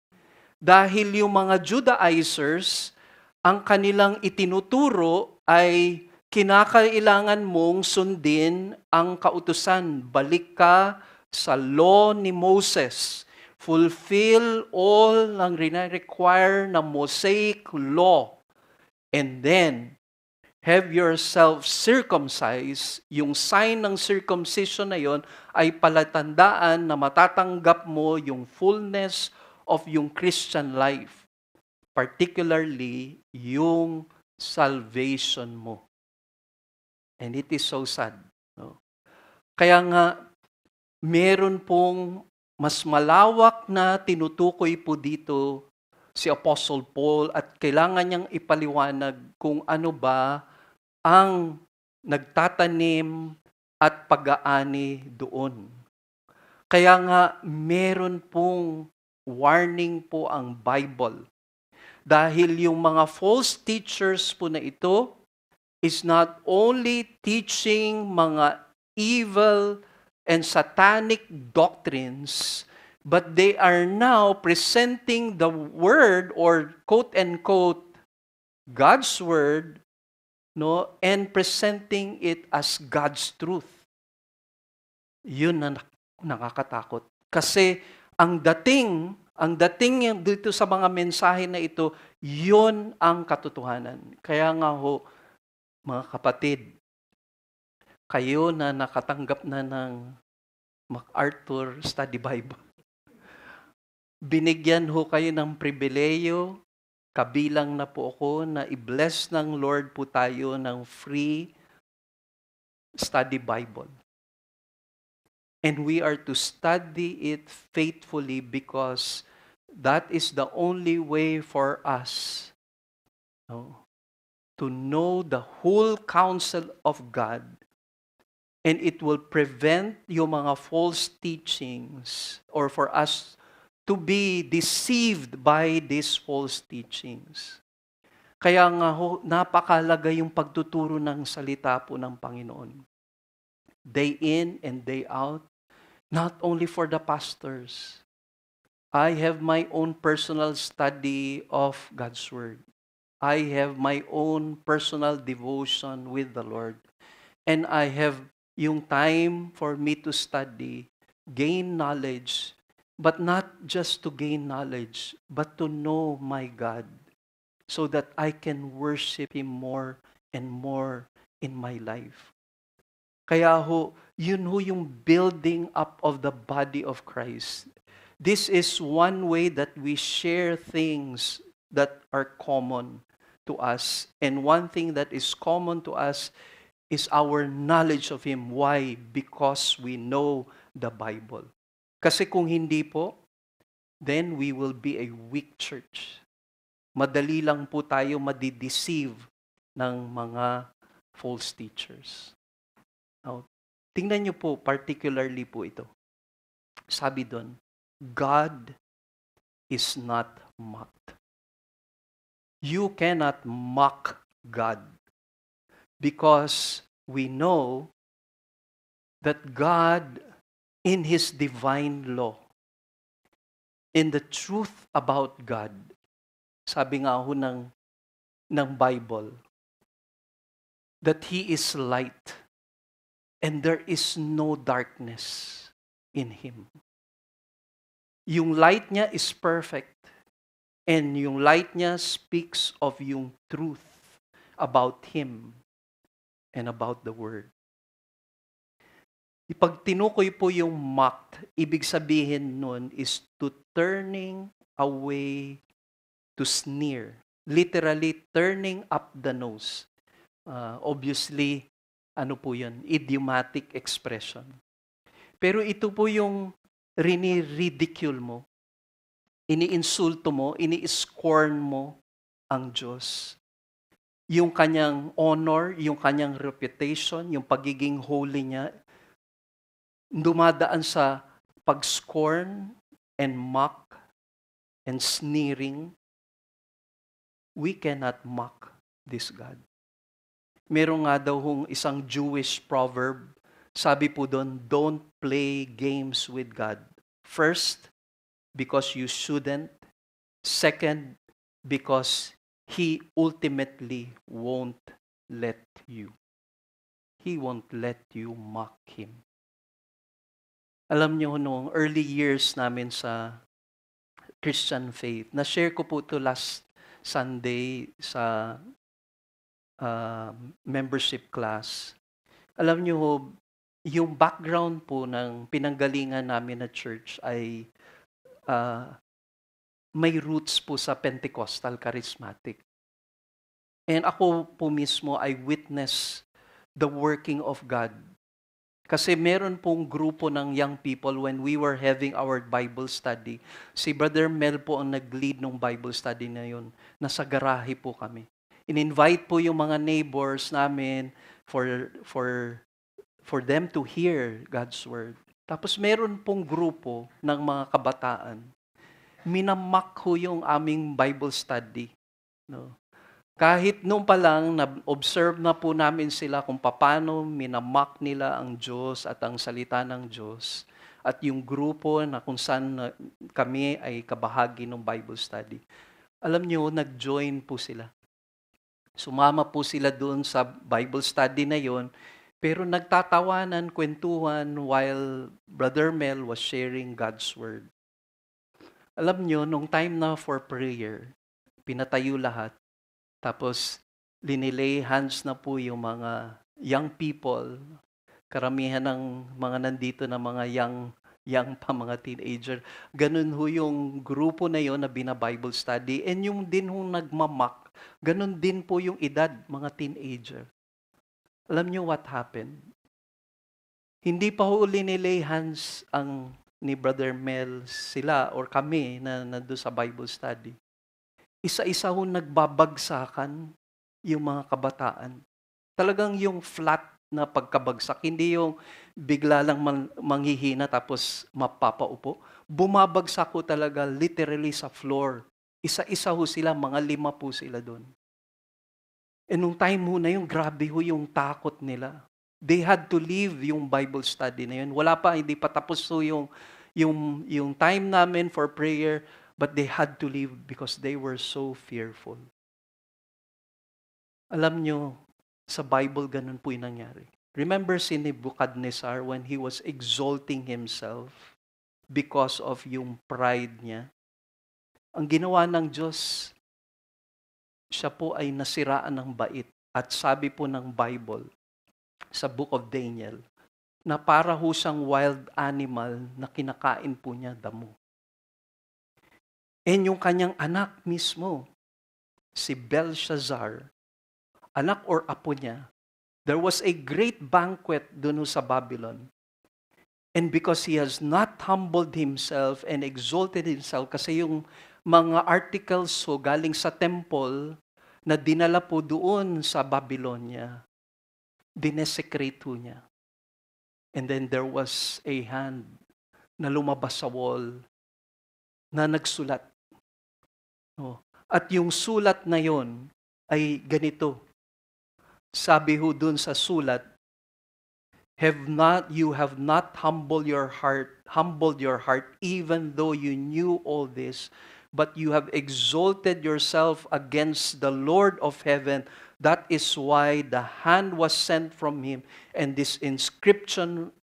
Dahil yung mga Judaizers, ang kanilang itinuturo ay kinakailangan mong sundin ang kautusan. Balik ka sa law ni Moses. Fulfill all ang require na Mosaic law. And then, have yourself circumcised. Yung sign ng circumcision na yon ay palatandaan na matatanggap mo yung fullness of yung Christian life. Particularly, yung salvation mo. And it is so sad. No? Kaya nga, meron pong mas malawak na tinutukoy po dito si Apostle Paul at kailangan niyang ipaliwanag kung ano ba ang nagtatanim at pag-aani doon. Kaya nga meron pong warning po ang Bible. Dahil yung mga false teachers po na ito is not only teaching mga evil and satanic doctrines, but they are now presenting the word or quote-unquote God's word, no, and presenting it as God's truth. Yun na nakakatakot. Kasi ang dating dito sa mga mensahe na ito, yun ang katotohanan. Kaya nga ho, mga kapatid, kayo na nakatanggap na ng MacArthur Study Bible, binigyan ho kayo ng pribileyo, kabilang na po ako, na i-bless ng Lord po tayo ng free study Bible. And we are to study it faithfully because that is the only way for us to know the whole counsel of God. And it will prevent yung mga false teachings or for us to be deceived by these false teachings. Kaya nga ho, napakalaga yung pagtuturo ng salita po ng Panginoon. Day in and day out. Not only for the pastors. I have my own personal study of God's Word. I have my own personal devotion with the Lord. And I have yung time for me to study, gain knowledge, but not just to gain knowledge, but to know my God so that I can worship Him more and more in my life. Kaya ho, yun ho yung building up of the body of Christ. This is one way that we share things that are common to us. And one thing that is common to us is our knowledge of Him. Why? Because we know the Bible. Kasi kung hindi po, then we will be a weak church. Madali lang po tayo madideceive ng mga false teachers. Now, tingnan niyo po, particularly po ito. Sabi doon, God is not mocked. You cannot mock God because we know that God, in His divine law, in the truth about God, sabi nga ho ng Bible, that He is light. And there is no darkness in Him. Yung light niya is perfect. And yung light niya speaks of yung truth about Him and about the Word. Ipag tinukoy po yung mocked, ibig sabihin nun is to turning away, to sneer. Literally, turning up the nose. Obviously, ano po yun? Idiomatic expression. Pero ito po yung rini-ridicule mo, ini-insulto mo, ini-scorn mo ang Diyos. Yung kanyang honor, yung kanyang reputation, yung pagiging holy niya, dumadaan sa pag-scorn and mock and sneering. We cannot mock this God. Meron nga daw hong isang Jewish proverb, sabi po doon, don't play games with God. First, because you shouldn't. Second, because He ultimately won't let you. He won't let you mock Him. Alam niyo, noong early years namin sa Christian faith, na-share ko po ito last Sunday sa membership class. Alam niyo ho, yung background po ng pinanggalingan namin na church ay may roots po sa Pentecostal charismatic. And ako po mismo, I witness the working of God Kasi meron pong grupo ng young people when we were having our Bible study. Si Brother Mel po ang nag-lead ng Bible study na yun. Nasa garahe po kami. In-invite po yung mga neighbors namin for them to hear God's Word. Tapos meron pong grupo ng mga kabataan. Minamak ho yung aming Bible study. No? Kahit noon pa lang, na-observe na po namin sila kung paano minamak nila ang Diyos at ang salita ng Diyos. At yung grupo na kung saan kami ay kabahagi ng Bible study. Alam nyo, nag-join po sila. Sumama po sila doon sa Bible study na yon, pero nagtatawanan, kwentuhan while Brother Mel was sharing God's Word. Alam nyo, nung time na for prayer, pinatayo lahat. Tapos, linilay hands na po yung mga young people. Karamihan ng mga nandito na mga young pa, mga teenager. Ganun ho yung grupo na yon na bina-Bible study. And yung din ho nagmamak, ganun din po yung edad, mga teenager. Alam nyo what happened? Hindi pa ho linilay hands ni Brother Mel sila or kami na nandun sa Bible study. Isa-isa ho nagbabagsakan yung mga kabataan. Talagang yung flat na pagkabagsak, hindi yung bigla lang manghihina tapos mapapaupo. Bumabagsak ho talaga literally sa floor. Isa-isa ho sila, mga 5 po sila doon. And nung time ho na yun, grabe ho yung takot nila. They had to leave yung Bible study na yun. Wala pa, hindi pa tapos ho yung time namin for prayer. But they had to leave because they were so fearful. Alam nyo, sa Bible, ganun po yung nangyari. Remember si Nebuchadnezzar when he was exalting himself because of yung pride niya? Ang ginawa ng Diyos, siya po ay nasiraan ng bait. At sabi po ng Bible, sa Book of Daniel, na para ho siyang wild animal na kinakain po niya damo. And yung kanyang anak mismo, si Belshazzar, anak or apo niya, there was a great banquet dun sa Babylon. And because he has not humbled himself and exalted himself, kasi yung mga articles so galing sa temple na dinala po doon sa Babylonia, dinesecrate po niya. And then there was a hand na lumabas sa wall na nagsulat. Oh. At yung sulat na yon ay ganito. Sabi ho dun sa sulat, you have not humbled your heart even though you knew all this, but you have exalted yourself against the Lord of heaven. That is why the hand was sent from him and this inscription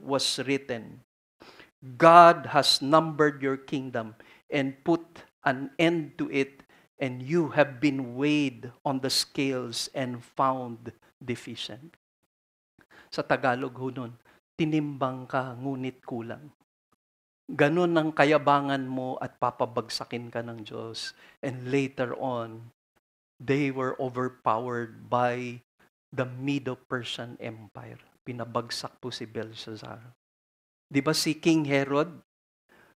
was written. God has numbered your kingdom and put an end to it, and you have been weighed on the scales and found deficient. Sa Tagalog ho nun, tinimbang ka ngunit kulang. Ganon ang kayabangan mo at papabagsakin ka ng Diyos. And later on, they were overpowered by the Medo-Persian Empire. Pinabagsak po si Belshazzar. Di ba si King Herod,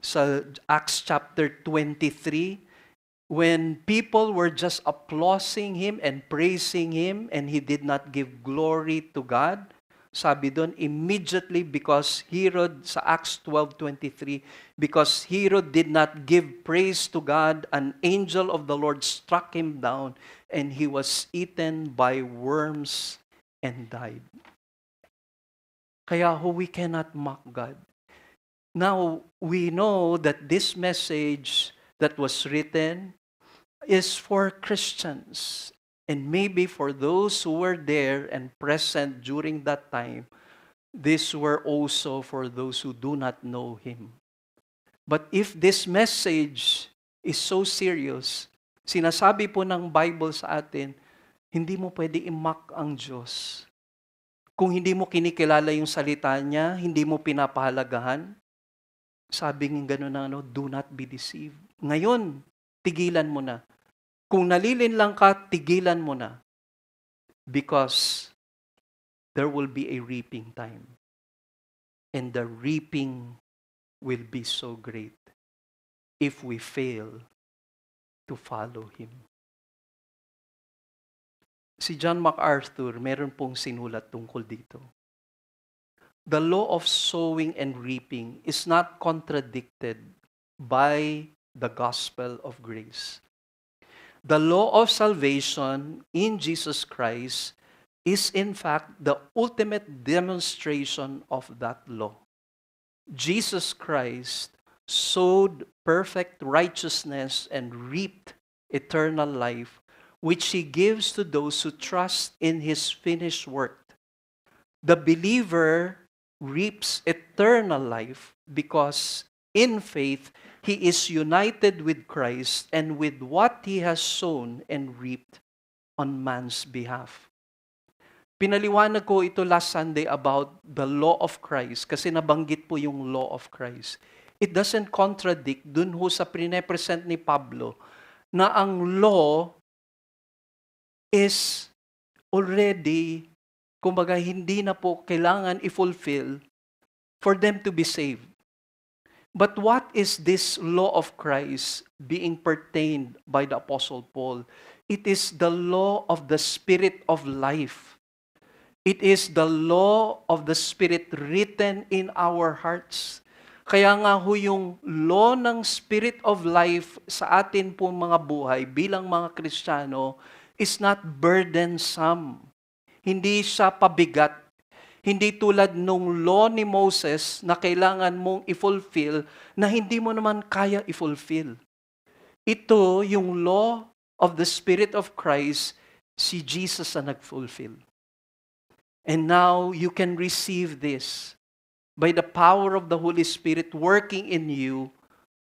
sa Acts chapter 23, when people were just applauding him and praising him and he did not give glory to God, sabi doon, immediately because Herod, sa Acts 12:23, because Herod did not give praise to God, an angel of the Lord struck him down and he was eaten by worms and died. Kaya we cannot mock God. Now, we know that this message that was written is for Christians. And maybe for those who were there and present during that time, these were also for those who do not know Him. But if this message is so serious, sinasabi po ng Bible sa atin, hindi mo pwede i-mock ang Diyos. Kung hindi mo kinikilala yung salita niya, hindi mo pinapahalagahan, sabi ng gano'n na, do not be deceived. Ngayon, tigilan mo na. Kung nalilinlang ka, tigilan mo na. Because there will be a reaping time. And the reaping will be so great if we fail to follow Him. Si John MacArthur, meron pong sinulat tungkol dito. The law of sowing and reaping is not contradicted by the gospel of grace. The law of salvation in Jesus Christ is in fact the ultimate demonstration of that law. Jesus Christ sowed perfect righteousness and reaped eternal life, which He gives to those who trust in His finished work. The believer reaps eternal life because in faith, he is united with Christ and with what He has sown and reaped on man's behalf. Pinaliwanag ko ito last Sunday about the law of Christ kasi nabanggit po yung law of Christ. It doesn't contradict dun ho sa pine-present ni Pablo na ang law is already, kumbaga hindi na po kailangan i-fulfill for them to be saved. But what is this law of Christ being pertained by the Apostle Paul? It is the law of the Spirit of life. It is the law of the Spirit written in our hearts. Kaya nga ho yung law ng Spirit of life sa atin po mga buhay bilang mga Kristiyano is not burdensome. Hindi siya pabigat. Hindi tulad nung law ni Moses na kailangan mong i-fulfill na hindi mo naman kaya i-fulfill. Ito, yung law of the Spirit of Christ, si Jesus na nag-fulfill. And now, you can receive this by the power of the Holy Spirit working in you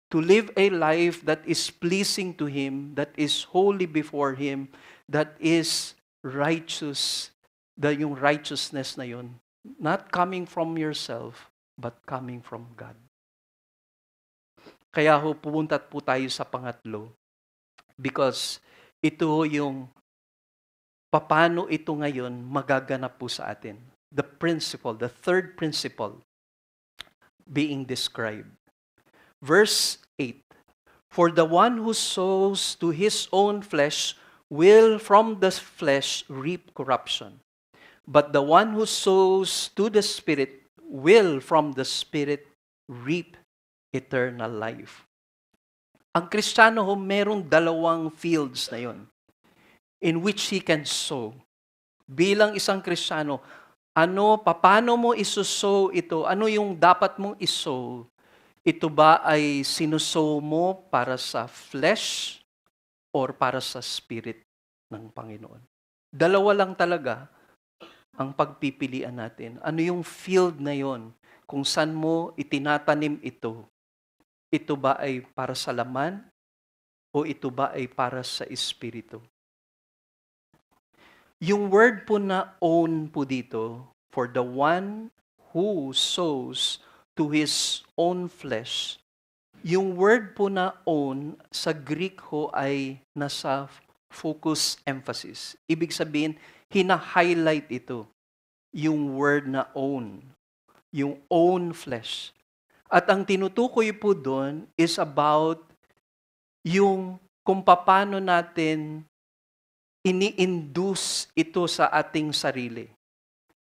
to live a life that is pleasing to Him, that is holy before Him, that is righteous, yung righteousness na yun. Not coming from yourself, but coming from God. Kaya ho, pupunta po tayo sa pangatlo. Because ito yung paano ito ngayon magaganap po sa atin. The principle, the third principle being described. Verse 8, for the one who sows to his own flesh will from the flesh reap corruption. But the one who sows to the Spirit will from the Spirit reap eternal life. Ang Kristiyano ho, merong dalawang fields na yon in which he can sow. Bilang isang Kristiyano, paano mo isusow ito? Ano yung dapat mong isow? Ito ba ay sinusow mo para sa flesh or para sa Spirit ng Panginoon? Dalawa lang talaga ang pagpipilian natin. Ano yung field na yon? Kung saan mo itinatanim ito? Ito ba ay para sa laman o ito ba ay para sa espiritu? Yung word po na own po dito, for the one who sows to his own flesh, yung word po na own sa Greek ho ay nasa focus emphasis. Ibig sabihin, hina-highlight ito, yung word na own, yung own flesh. At ang tinutukoy po doon is about yung kung paano natin ini-induce ito sa ating sarili.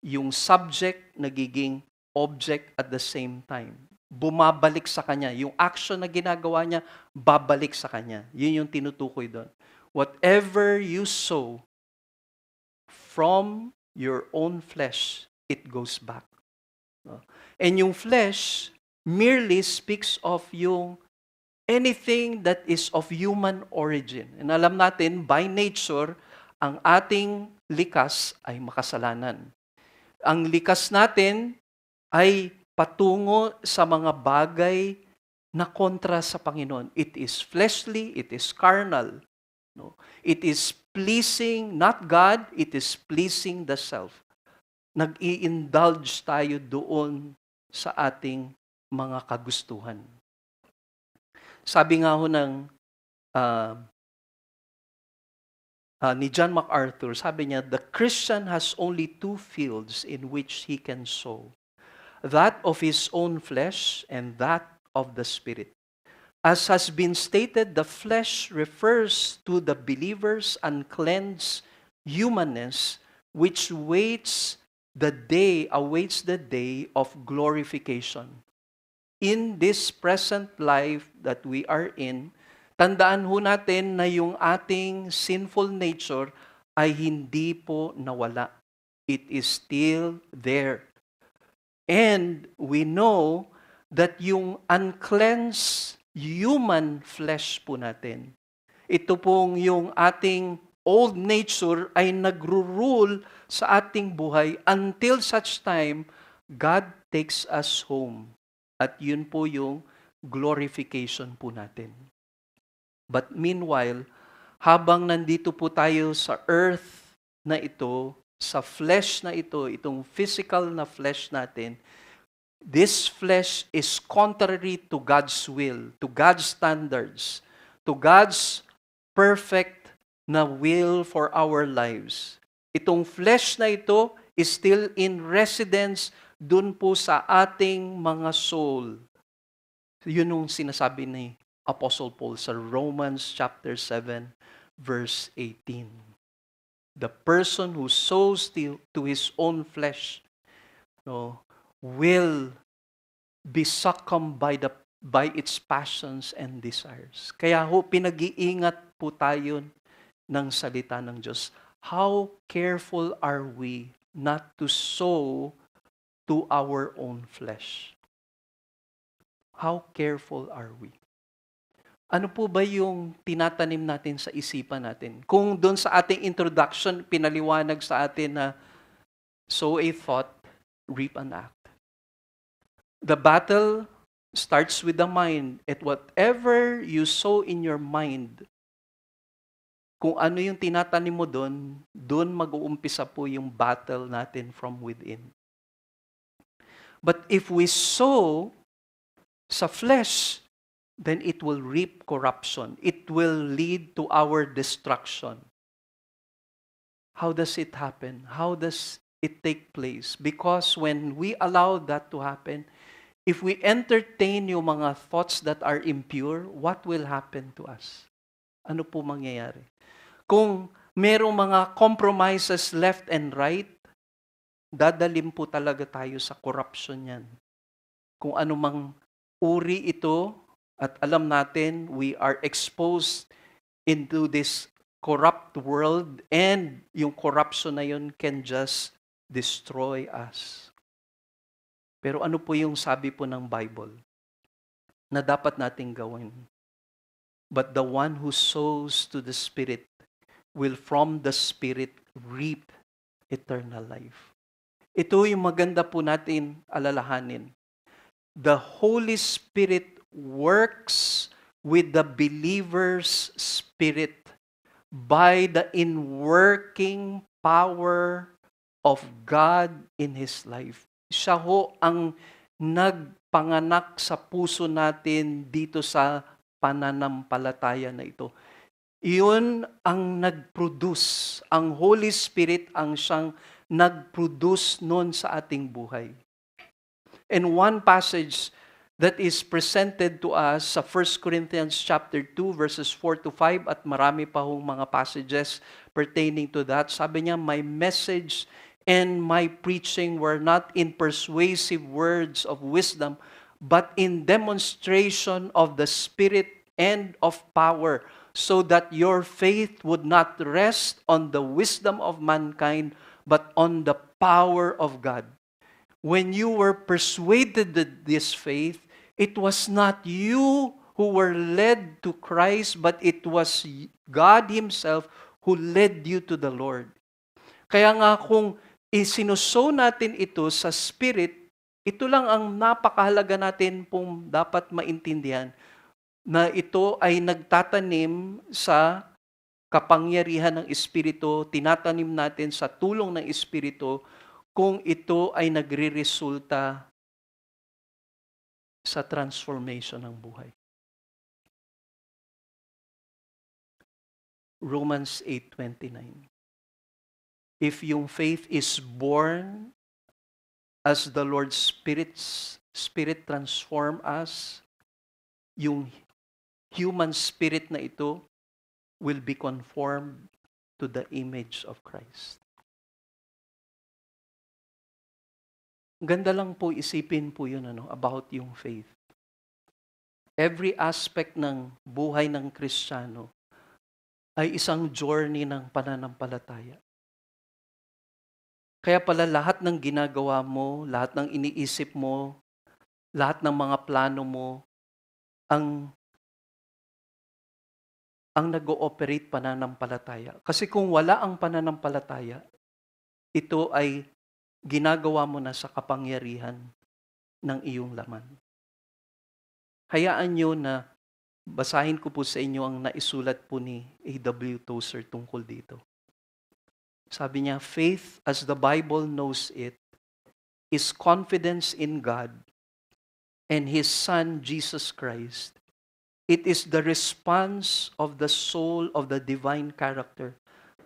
Yung subject nagiging object at the same time. Bumabalik sa kanya. Yung action na ginagawa niya, babalik sa kanya. Yun yung tinutukoy doon. Whatever you sow from your own flesh, it goes back. And yung flesh merely speaks of yung anything that is of human origin. And alam natin, by nature, ang ating likas ay makasalanan. Ang likas natin ay patungo sa mga bagay na kontra sa Panginoon. It is fleshly, it is carnal. No? It is pleasing not God, it is pleasing the self. Nag-i-indulge tayo doon sa ating mga kagustuhan. Sabi nga ho ng ni John MacArthur, sabi niya, the Christian has only two fields in which he can sow, that of his own flesh and that of the Spirit. As has been stated, the flesh refers to the believer's uncleansed humanness, which awaits the day of glorification. In this present life that we are in, tandaan ho natin na yung ating sinful nature ay hindi po nawala. It is still there. And we know that yung uncleansed human flesh po natin, ito pong yung ating old nature ay nagro-rule sa ating buhay until such time God takes us home. At yun po yung glorification po natin. But meanwhile, habang nandito po tayo sa earth na ito, sa flesh na ito, itong physical na flesh natin, this flesh is contrary to God's will, to God's standards, to God's perfect na will for our lives. Itong flesh na ito is still in residence dun po sa ating mga soul. Yun yung sinasabi ni Apostle Paul sa Romans chapter 7, verse 18. The person who sows to his own flesh will be succumbed by its passions and desires. Kaya ho, pinag-iingat po tayo ng salita ng Diyos. How careful are we not to sow to our own flesh? How careful are we? Ano po ba yung tinatanim natin sa isipan natin? Kung doon sa ating introduction, pinaliwanag sa atin na sow a thought, reap an act. The battle starts with the mind. At whatever you sow in your mind, kung ano yung tinatanim mo doon mag-uumpisa po yung battle natin from within. But if we sow sa flesh, then it will reap corruption. It will lead to our destruction. How does it happen? How does it take place? Because when we allow that to happen, if we entertain yung mga thoughts that are impure, what will happen to us? Ano po mangyayari? Kung merong mga compromises left and right, dadalim po talaga tayo sa corruption yan. Kung ano mang uri ito, at alam natin, we are exposed into this corrupt world and yung corruption na yun can just destroy us. Pero ano po yung sabi po ng Bible na dapat nating gawin? But the one who sows to the Spirit will from the Spirit reap eternal life. Ito yung maganda po natin alalahanin. The Holy Spirit works with the believer's spirit by the inworking power of God in his life. Siya ho ang nagpanganak sa puso natin dito sa pananampalataya na ito. Iyon ang nag-produce. Ang Holy Spirit ang siyang nag-produce noon sa ating buhay. And one passage that is presented to us sa 1 Corinthians chapter 2 verses 4 to 5 at marami pa hong mga passages pertaining to that. Sabi niya, my message and my preaching were not in persuasive words of wisdom, but in demonstration of the Spirit and of power, so that your faith would not rest on the wisdom of mankind, but on the power of God. When you were persuaded of this faith, it was not you who were led to Christ, but it was God Himself who led you to the Lord. Kaya nga kung isinusow natin ito sa Spirit, ito lang ang napakahalaga natin pong dapat maintindihan, na ito ay nagtatanim sa kapangyarihan ng Espiritu, tinatanim natin sa tulong ng Espiritu, kung ito ay nagre-resulta sa transformation ng buhay. Romans 8:29. If yung faith is born as the Lord's Spirit transform us, yung human spirit na ito will be conformed to the image of Christ. Ganda lang po isipin po yun about yung faith. Every aspect ng buhay ng Kristiyano ay isang journey ng pananampalataya. Kaya pala lahat ng ginagawa mo, lahat ng iniisip mo, lahat ng mga plano mo, ang nag-ooperate pananampalataya. Kasi kung wala ang pananampalataya, ito ay ginagawa mo na sa kapangyarihan ng iyong laman. Hayaan nyo na basahin ko po sa inyo ang naisulat po ni A.W. Tozer tungkol dito. Sabi niya, faith as the Bible knows it is confidence in God and His Son, Jesus Christ. It is the response of the soul of the divine character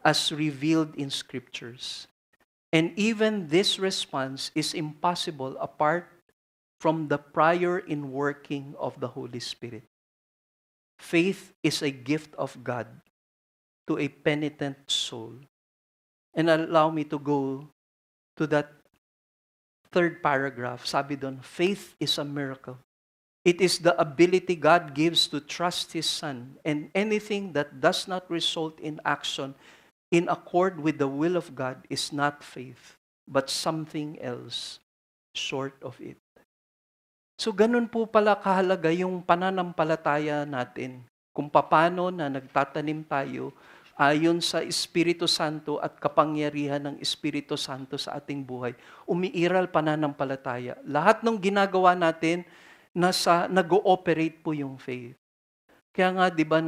as revealed in Scriptures. And even this response is impossible apart from the prior inworking of the Holy Spirit. Faith is a gift of God to a penitent soul. And allow me to go to that third paragraph. Sabi doon, faith is a miracle. It is the ability God gives to trust His Son, and anything that does not result in action in accord with the will of God is not faith, but something else short of it. So ganun po pala kahalaga yung pananampalataya natin. Kung paano na nagtatanim tayo ayon sa Espiritu Santo at kapangyarihan ng Espiritu Santo sa ating buhay. Umiiral pananampalataya. Lahat ng ginagawa natin, nag-ooperate po yung faith. Kaya nga, di ba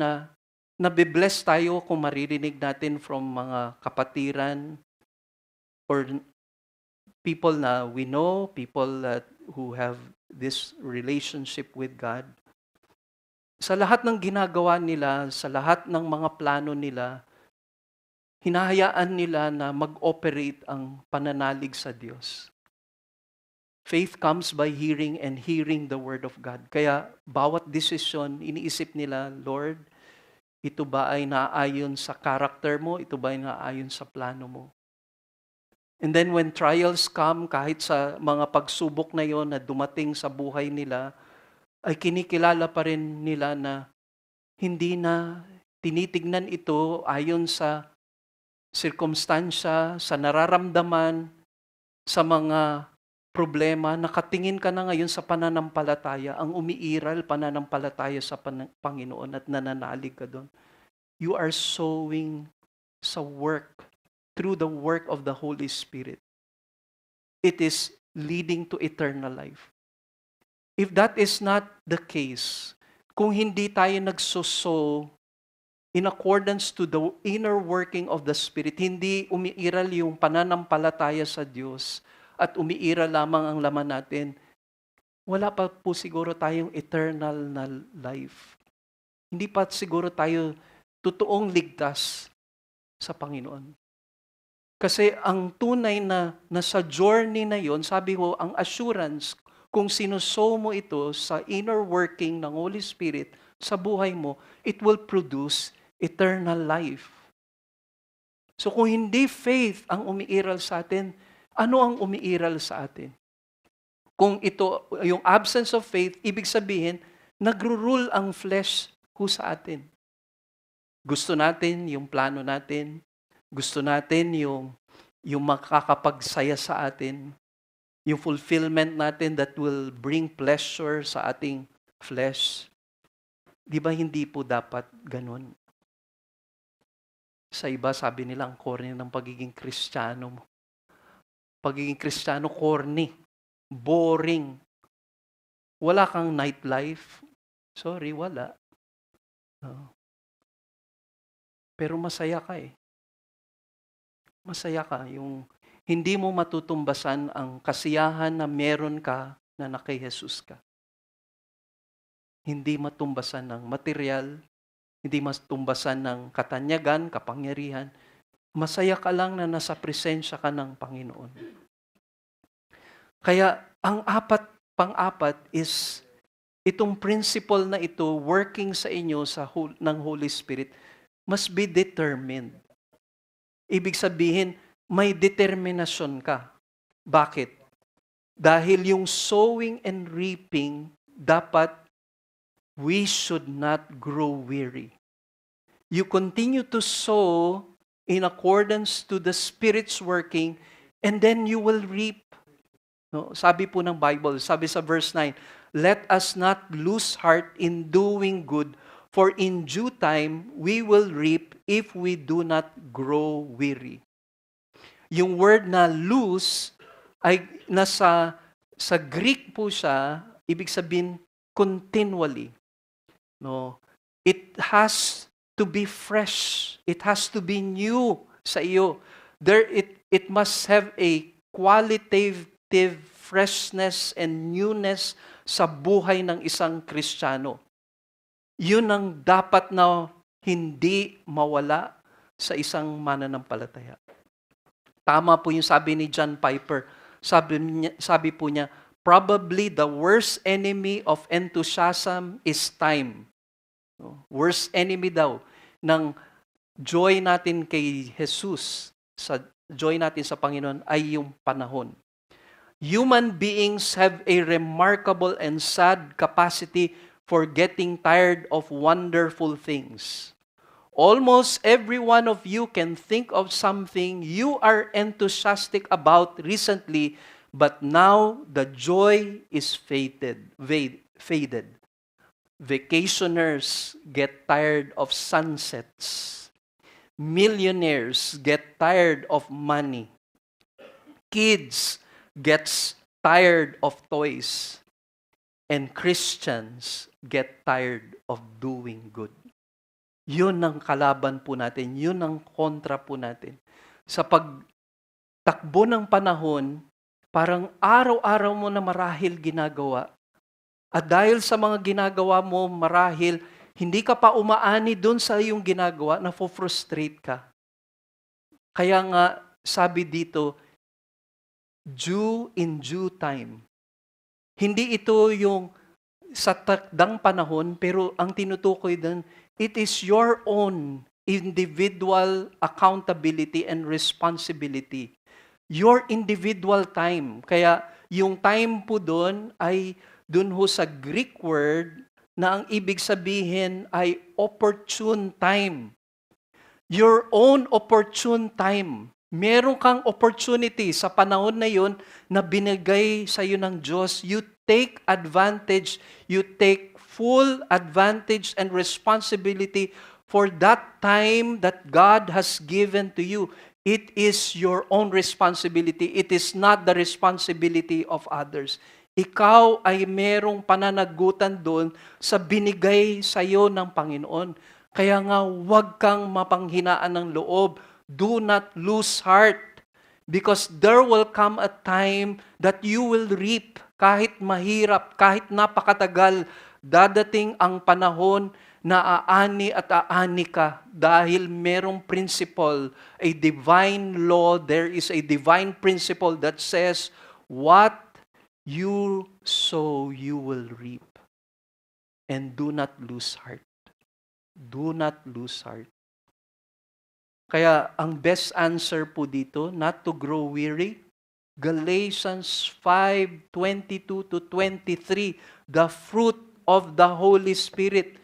nabibless tayo kung maririnig natin from mga kapatiran or people na we know, people who have this relationship with God. Sa lahat ng ginagawa nila, sa lahat ng mga plano nila, hinahayaan nila na mag-operate ang pananalig sa Diyos. Faith comes by hearing and hearing the Word of God. Kaya bawat desisyon, iniisip nila, Lord, ito ba ay naaayon sa character mo? Ito ba ay naaayon sa plano mo? And then when trials come, kahit sa mga pagsubok na yon na dumating sa buhay nila, ay kinikilala pa rin nila na hindi na tinitignan ito ayon sa sirkumstansya, sa nararamdaman, sa mga problema. Nakatingin ka na ngayon sa pananampalataya, ang umiiral pananampalataya sa Panginoon at nananalig ka doon. You are sowing sa work, through the work of the Holy Spirit. It is leading to eternal life. If that is not the case, kung hindi tayo nagsosow in accordance to the inner working of the Spirit, hindi umiiral yung pananampalataya sa Diyos at umiiral lamang ang laman natin, wala pa po siguro tayong eternal na life. Hindi pa siguro tayo totoong ligtas sa Panginoon. Kasi ang tunay na nasa journey na yon, sabi ko, ang assurance, kung sinusow mo ito sa inner working ng Holy Spirit sa buhay mo, it will produce eternal life. So kung hindi faith ang umiiral sa atin, ano ang umiiral sa atin? Kung ito, yung absence of faith, ibig sabihin, nagro-rule ang flesh sa atin. Gusto natin yung plano natin, gusto natin yung makakapagsaya sa atin, yung fulfillment natin that will bring pleasure sa ating flesh. Di ba hindi po dapat ganun? Sa iba, sabi nila, ang corny ng pagiging Kristiyano mo. Pagiging Kristiyano, corny, boring. Wala kang nightlife. Sorry, wala. Pero masaya ka eh. Masaya ka. Yung hindi mo matutumbasan ang kasiyahan na meron ka na kay Jesus ka. Hindi matumbasan ng material, hindi mas tumbasan ng katanyagan, kapangyarihan. Masaya ka lang na nasa presensya ka ng Panginoon. Kaya ang pang-apat is itong principle na ito working sa inyo ng Holy Spirit must be determined. Ibig sabihin, may determinasyon ka. Bakit? Dahil yung sowing and reaping, dapat we should not grow weary. You continue to sow in accordance to the Spirit's working, and then you will reap. No? Sabi po ng Bible, sabi sa verse 9, let us not lose heart in doing good, for in due time we will reap if we do not grow weary. Yung word na lose ay sa Greek po siya, ibig sabihin continually. No? It has to be fresh. It has to be new sa iyo. It must have a qualitative freshness and newness sa buhay ng isang Kristiyano. Yun ang dapat na hindi mawala sa isang mananampalataya. Tama po yung sabi ni John Piper. Sabi po niya, probably the worst enemy of enthusiasm is time. Worst enemy daw ng joy natin kay Jesus, sa joy natin sa Panginoon ay yung panahon. Human beings have a remarkable and sad capacity for getting tired of wonderful things. Almost every one of you can think of something you are enthusiastic about recently, but now the joy is faded. Vacationers get tired of sunsets. Millionaires get tired of money. Kids gets tired of toys. And Christians get tired of doing good. Yun ang kalaban po natin. Yun ang kontra po natin. Sa pagtakbo ng panahon, parang araw-araw mo na marahil ginagawa. At dahil sa mga ginagawa mo, marahil, hindi ka pa umaani dun sa iyong ginagawa, na-frustrate ka. Kaya nga, sabi dito, in due time. Hindi ito yung sa takdang panahon, pero ang tinutukoy dun, it is your own individual accountability and responsibility. Your individual time. Kaya yung time po doon ay doon ho sa Greek word na ang ibig sabihin ay opportune time. Your own opportune time. Meron kang opportunity sa panahon na yun na binigay sa iyo ng Diyos. You take advantage, you take full advantage and responsibility for that time that God has given to you. It is your own responsibility. It is not the responsibility of others. Ikaw ay merong pananagutan doon sa binigay sa iyo ng Panginoon. Kaya nga, huwag kang mapanghinaan ng loob. Do not lose heart. Because there will come a time that you will reap. Kahit mahirap, kahit napakatagal, dadating ang panahon na aani at aani ka dahil merong principle, a divine law, there is a divine principle that says, what you sow, you will reap. And do not lose heart. Do not lose heart. Kaya ang best answer po dito, not to grow weary, Galatians 5:22-23, the fruit of the Holy Spirit.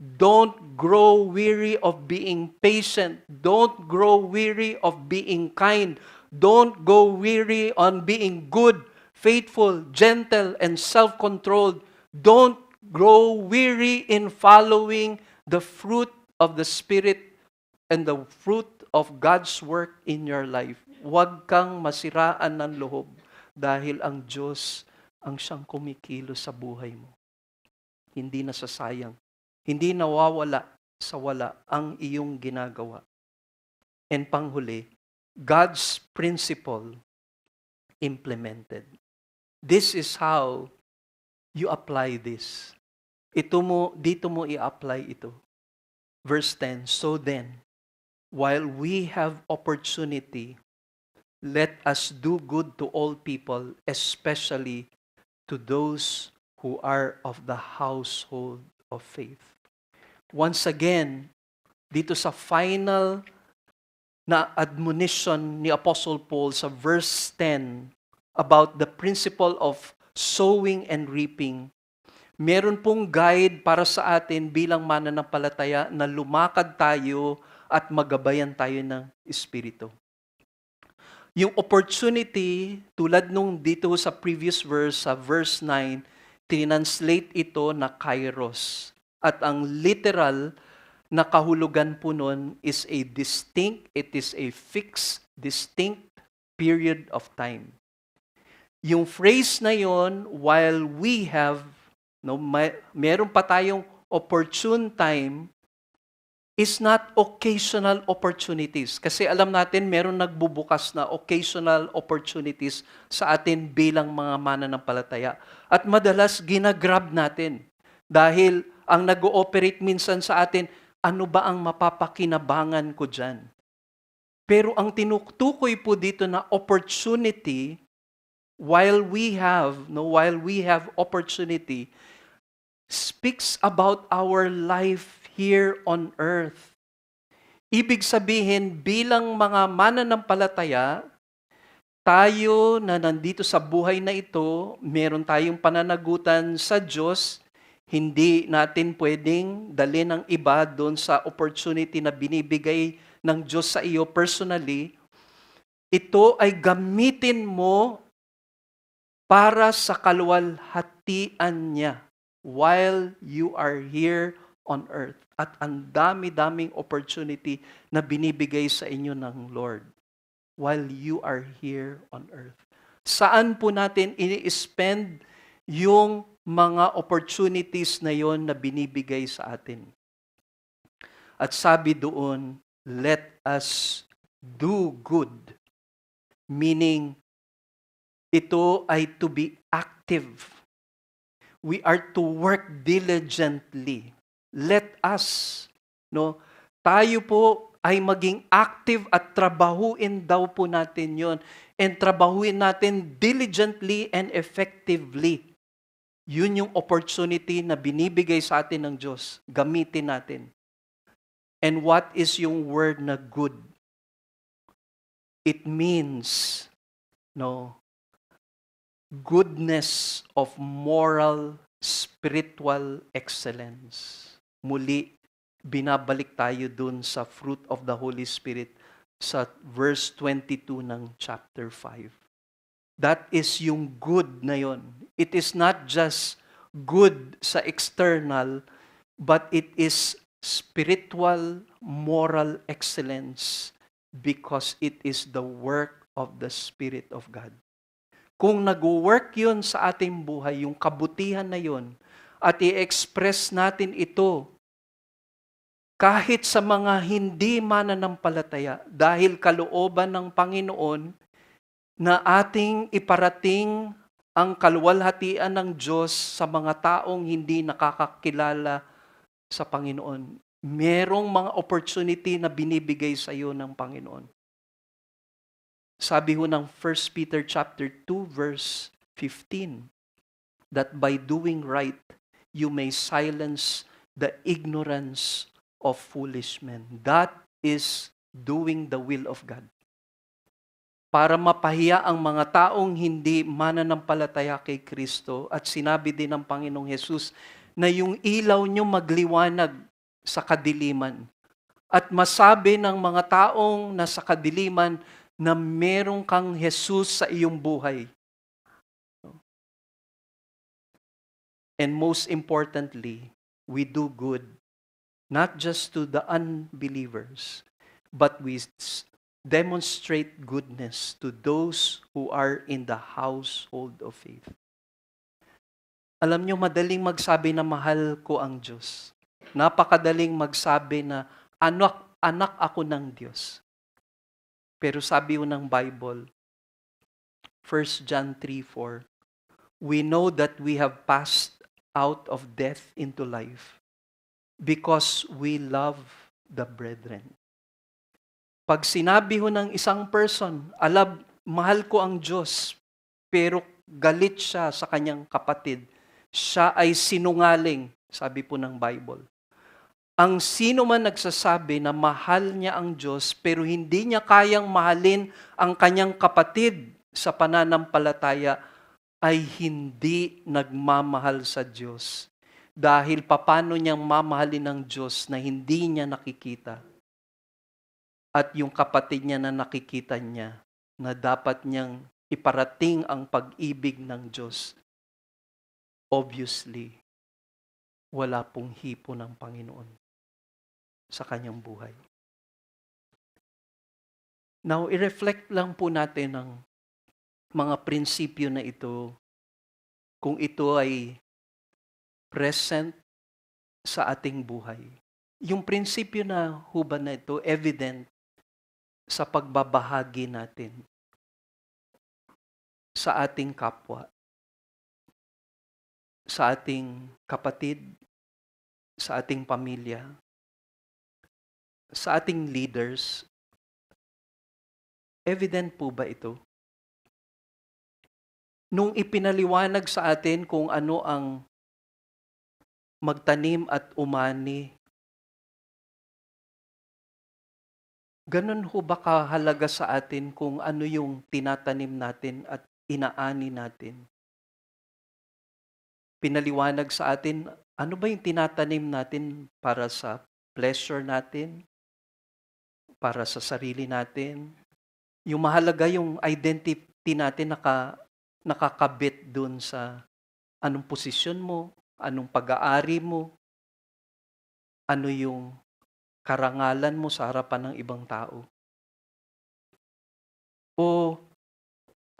Don't grow weary of being patient. Don't grow weary of being kind. Don't go weary on being good, faithful, gentle, and self-controlled. Don't grow weary in following the fruit of the Spirit and the fruit of God's work in your life. Huwag kang masiraan ng loob dahil ang Diyos ang siyang kumikilos sa buhay mo. Hindi nasasayang. Hindi nawawala sa wala ang iyong ginagawa. And panghuli, God's principle implemented. This is how you apply this. Dito mo i-apply ito. Verse 10, so then, while we have opportunity, let us do good to all people, especially to those who are of the household of faith. Once again, dito sa final na admonition ni Apostle Paul sa verse 10 about the principle of sowing and reaping, meron pong guide para sa atin bilang mananampalataya na lumakad tayo at magabayan tayo ng Espiritu. Yung opportunity, tulad nung dito sa previous verse, sa verse 9, tinranslate ito na kairos. At ang literal na kahulugan po nun is it is a fixed, distinct period of time. Yung phrase na yon, while we have, meron pa tayong opportune time, is not occasional opportunities. Kasi alam natin, meron nagbubukas na occasional opportunities sa atin bilang mga mananampalataya. At madalas, ginagrab natin. Dahil ang nag-ooperate minsan sa atin, ano ba ang mapapakinabangan ko dyan? Pero ang tinutukoy po dito na opportunity, while we have opportunity, speaks about our life here on earth. Ibig sabihin, bilang mga mananampalataya, tayo na nandito sa buhay na ito, meron tayong pananagutan sa Diyos, hindi natin pwedeng dalhin ng iba doon sa opportunity na binibigay ng Diyos sa iyo personally. Ito ay gamitin mo para sa kaluwalhatian niya while you are here on earth. At ang dami-daming opportunity na binibigay sa inyo ng Lord while you are here on earth. Saan po natin ini-spend yung mga opportunities na yon na binibigay sa atin? At sabi doon, let us do good. Meaning, ito ay to be active. We are to work diligently. Let us, tayo po ay maging active at trabahuin daw po natin yon. And trabahuin natin diligently and effectively. Yun yung opportunity na binibigay sa atin ng Diyos. Gamitin natin. And what is yung word na good? It means, goodness of moral, spiritual excellence. Muli, binabalik tayo dun sa fruit of the Holy Spirit sa verse 22 ng chapter 5. That is yung good na yon. It is not just good sa external, but it is spiritual, moral excellence because it is the work of the Spirit of God. Kung nag-work yun sa ating buhay, yung kabutihan na yun, at i-express natin ito kahit sa mga hindi mananampalataya dahil kalooban ng Panginoon na ating iparating ang kaluwalhatian ng Diyos sa mga taong hindi nakakakilala sa Panginoon. Merong mga opportunity na binibigay sa iyo ng Panginoon. Sabi ho ng 1 Peter chapter 2 verse 15, that by doing right, you may silence the ignorance of foolish men. That is doing the will of God. Para mapahiya ang mga taong hindi mananampalataya kay Kristo, at sinabi din ng Panginoong Hesus na yung ilaw nyo magliwanag sa kadiliman. At masabi ng mga taong nasa kadiliman na merong kang Jesus sa iyong buhay. And most importantly, we do good, not just to the unbelievers, but we demonstrate goodness to those who are in the household of faith. Alam nyo, madaling magsabi na mahal ko ang Diyos. Napakadaling magsabi na anak ako ng Diyos. Pero sabi ko ng Bible, 1 John 3:4, we know that we have passed out of death into life because we love the brethren. Pag sinabi ho ng isang person, mahal ko ang Diyos, pero galit siya sa kanyang kapatid, siya ay sinungaling, sabi po ng Bible. Ang sino man nagsasabi na mahal niya ang Diyos, pero hindi niya kayang mahalin ang kanyang kapatid sa pananampalataya, ay hindi nagmamahal sa Diyos. Dahil paano niyang mamahalin ng Diyos na hindi niya nakikita? At yung kapatid niya na nakikita niya, na dapat niyang iparating ang pag-ibig ng Diyos. Obviously, wala pong hipo ng Panginoon sa kanyang buhay. Now, i-reflect lang po natin ang mga prinsipyo na ito, kung ito ay present sa ating buhay. Yung prinsipyo na hubad na ito, evident sa pagbabahagi natin sa ating kapwa, sa ating kapatid, sa ating pamilya, sa ating leaders. Evident po ba ito? Nung ipinaliwanag sa atin kung ano ang magtanim at umani, ganun ho ba kahalaga sa atin kung ano yung tinatanim natin at inaani natin? Pinaliwanag sa atin, ano ba yung tinatanim natin para sa pleasure natin? Para sa sarili natin? Yung mahalaga yung identity natin nakakabit dun sa anong posisyon mo, anong pag-aari mo, ano yung karangalan mo sa harapan ng ibang tao. O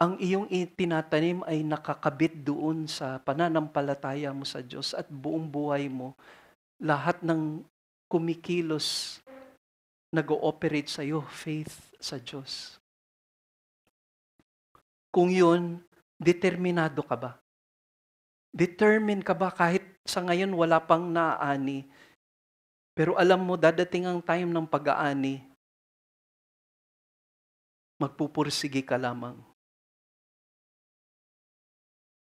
ang iyong itinatanim ay nakakabit doon sa pananampalataya mo sa Diyos at buong buhay mo, lahat ng kumikilos, nag-ooperate sa iyo, faith sa Diyos. Kung yun, determinado ka ba? Determined ka ba kahit sa ngayon wala pang naaani? Pero alam mo, dadating ang time ng pag-aani, magpupursige ka lamang.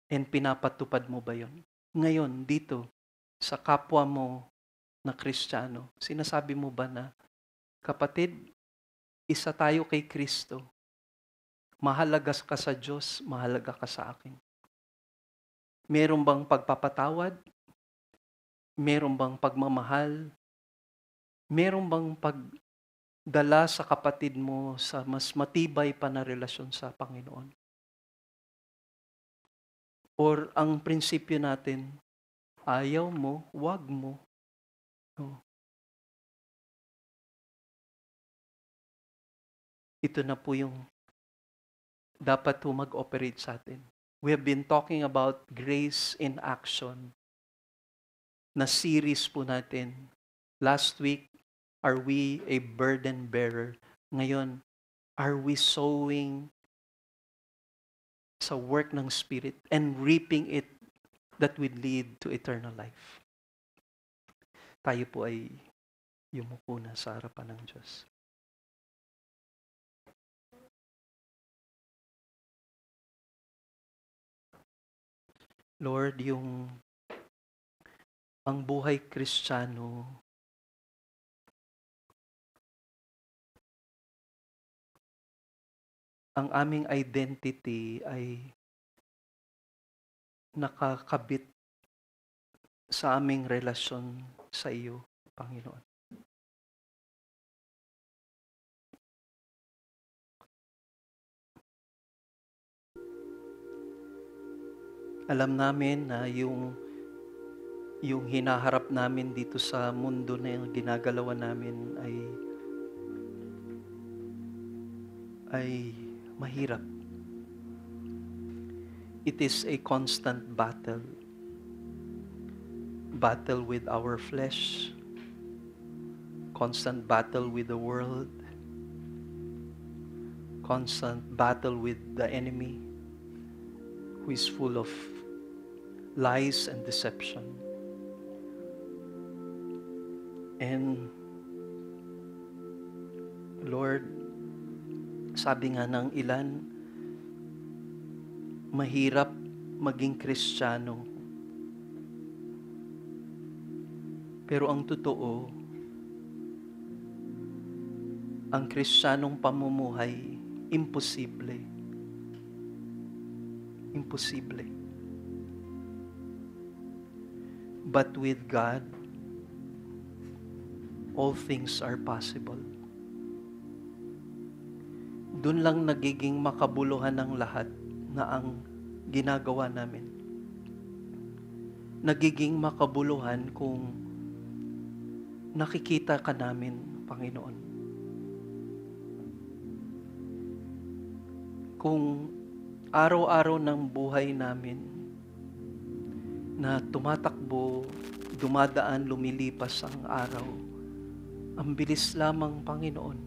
And pinapatupad mo ba yun? Ngayon, dito, sa kapwa mo na Kristiyano, sinasabi mo ba na, kapatid, isa tayo kay Kristo. Mahalaga ka sa Diyos, mahalaga ka sa akin. Meron bang pagpapatawad? Meron bang pagmamahal? Meron bang pagdala sa kapatid mo sa mas matibay pa na relasyon sa Panginoon? Or ang prinsipyo natin, ayaw mo, wag mo. No. Ito na po yung dapat po mag-operate sa atin. We have been talking about grace in action na series po natin. Last week, are we a burden bearer? Ngayon, are we sowing sa work ng Spirit and reaping it that will lead to eternal life? Tayo po ay yumuko na sa harapan ng Diyos. Lord, ang buhay Kristiyano, ang aming identity ay nakakabit sa aming relasyon sa iyo, Panginoon. Alam namin na yung hinaharap namin dito sa mundo na yung ginagalawan namin ay mahirap. It is a constant battle. Battle with our flesh. Constant battle with the world. Constant battle with the enemy who is full of lies and deception. And Lord, sabi nga ng ilan, mahirap maging Kristiyano. Pero ang totoo, ang Kristiyanong pamumuhay, imposible. Imposible. But with God, all things are possible. Doon lang nagiging makabuluhan ng lahat na ang ginagawa namin. Nagiging makabuluhan kung nakikita ka namin, Panginoon. Kung araw-araw ng buhay namin na tumatakbo, dumadaan, lumilipas ang araw, ang bilis lamang, Panginoon.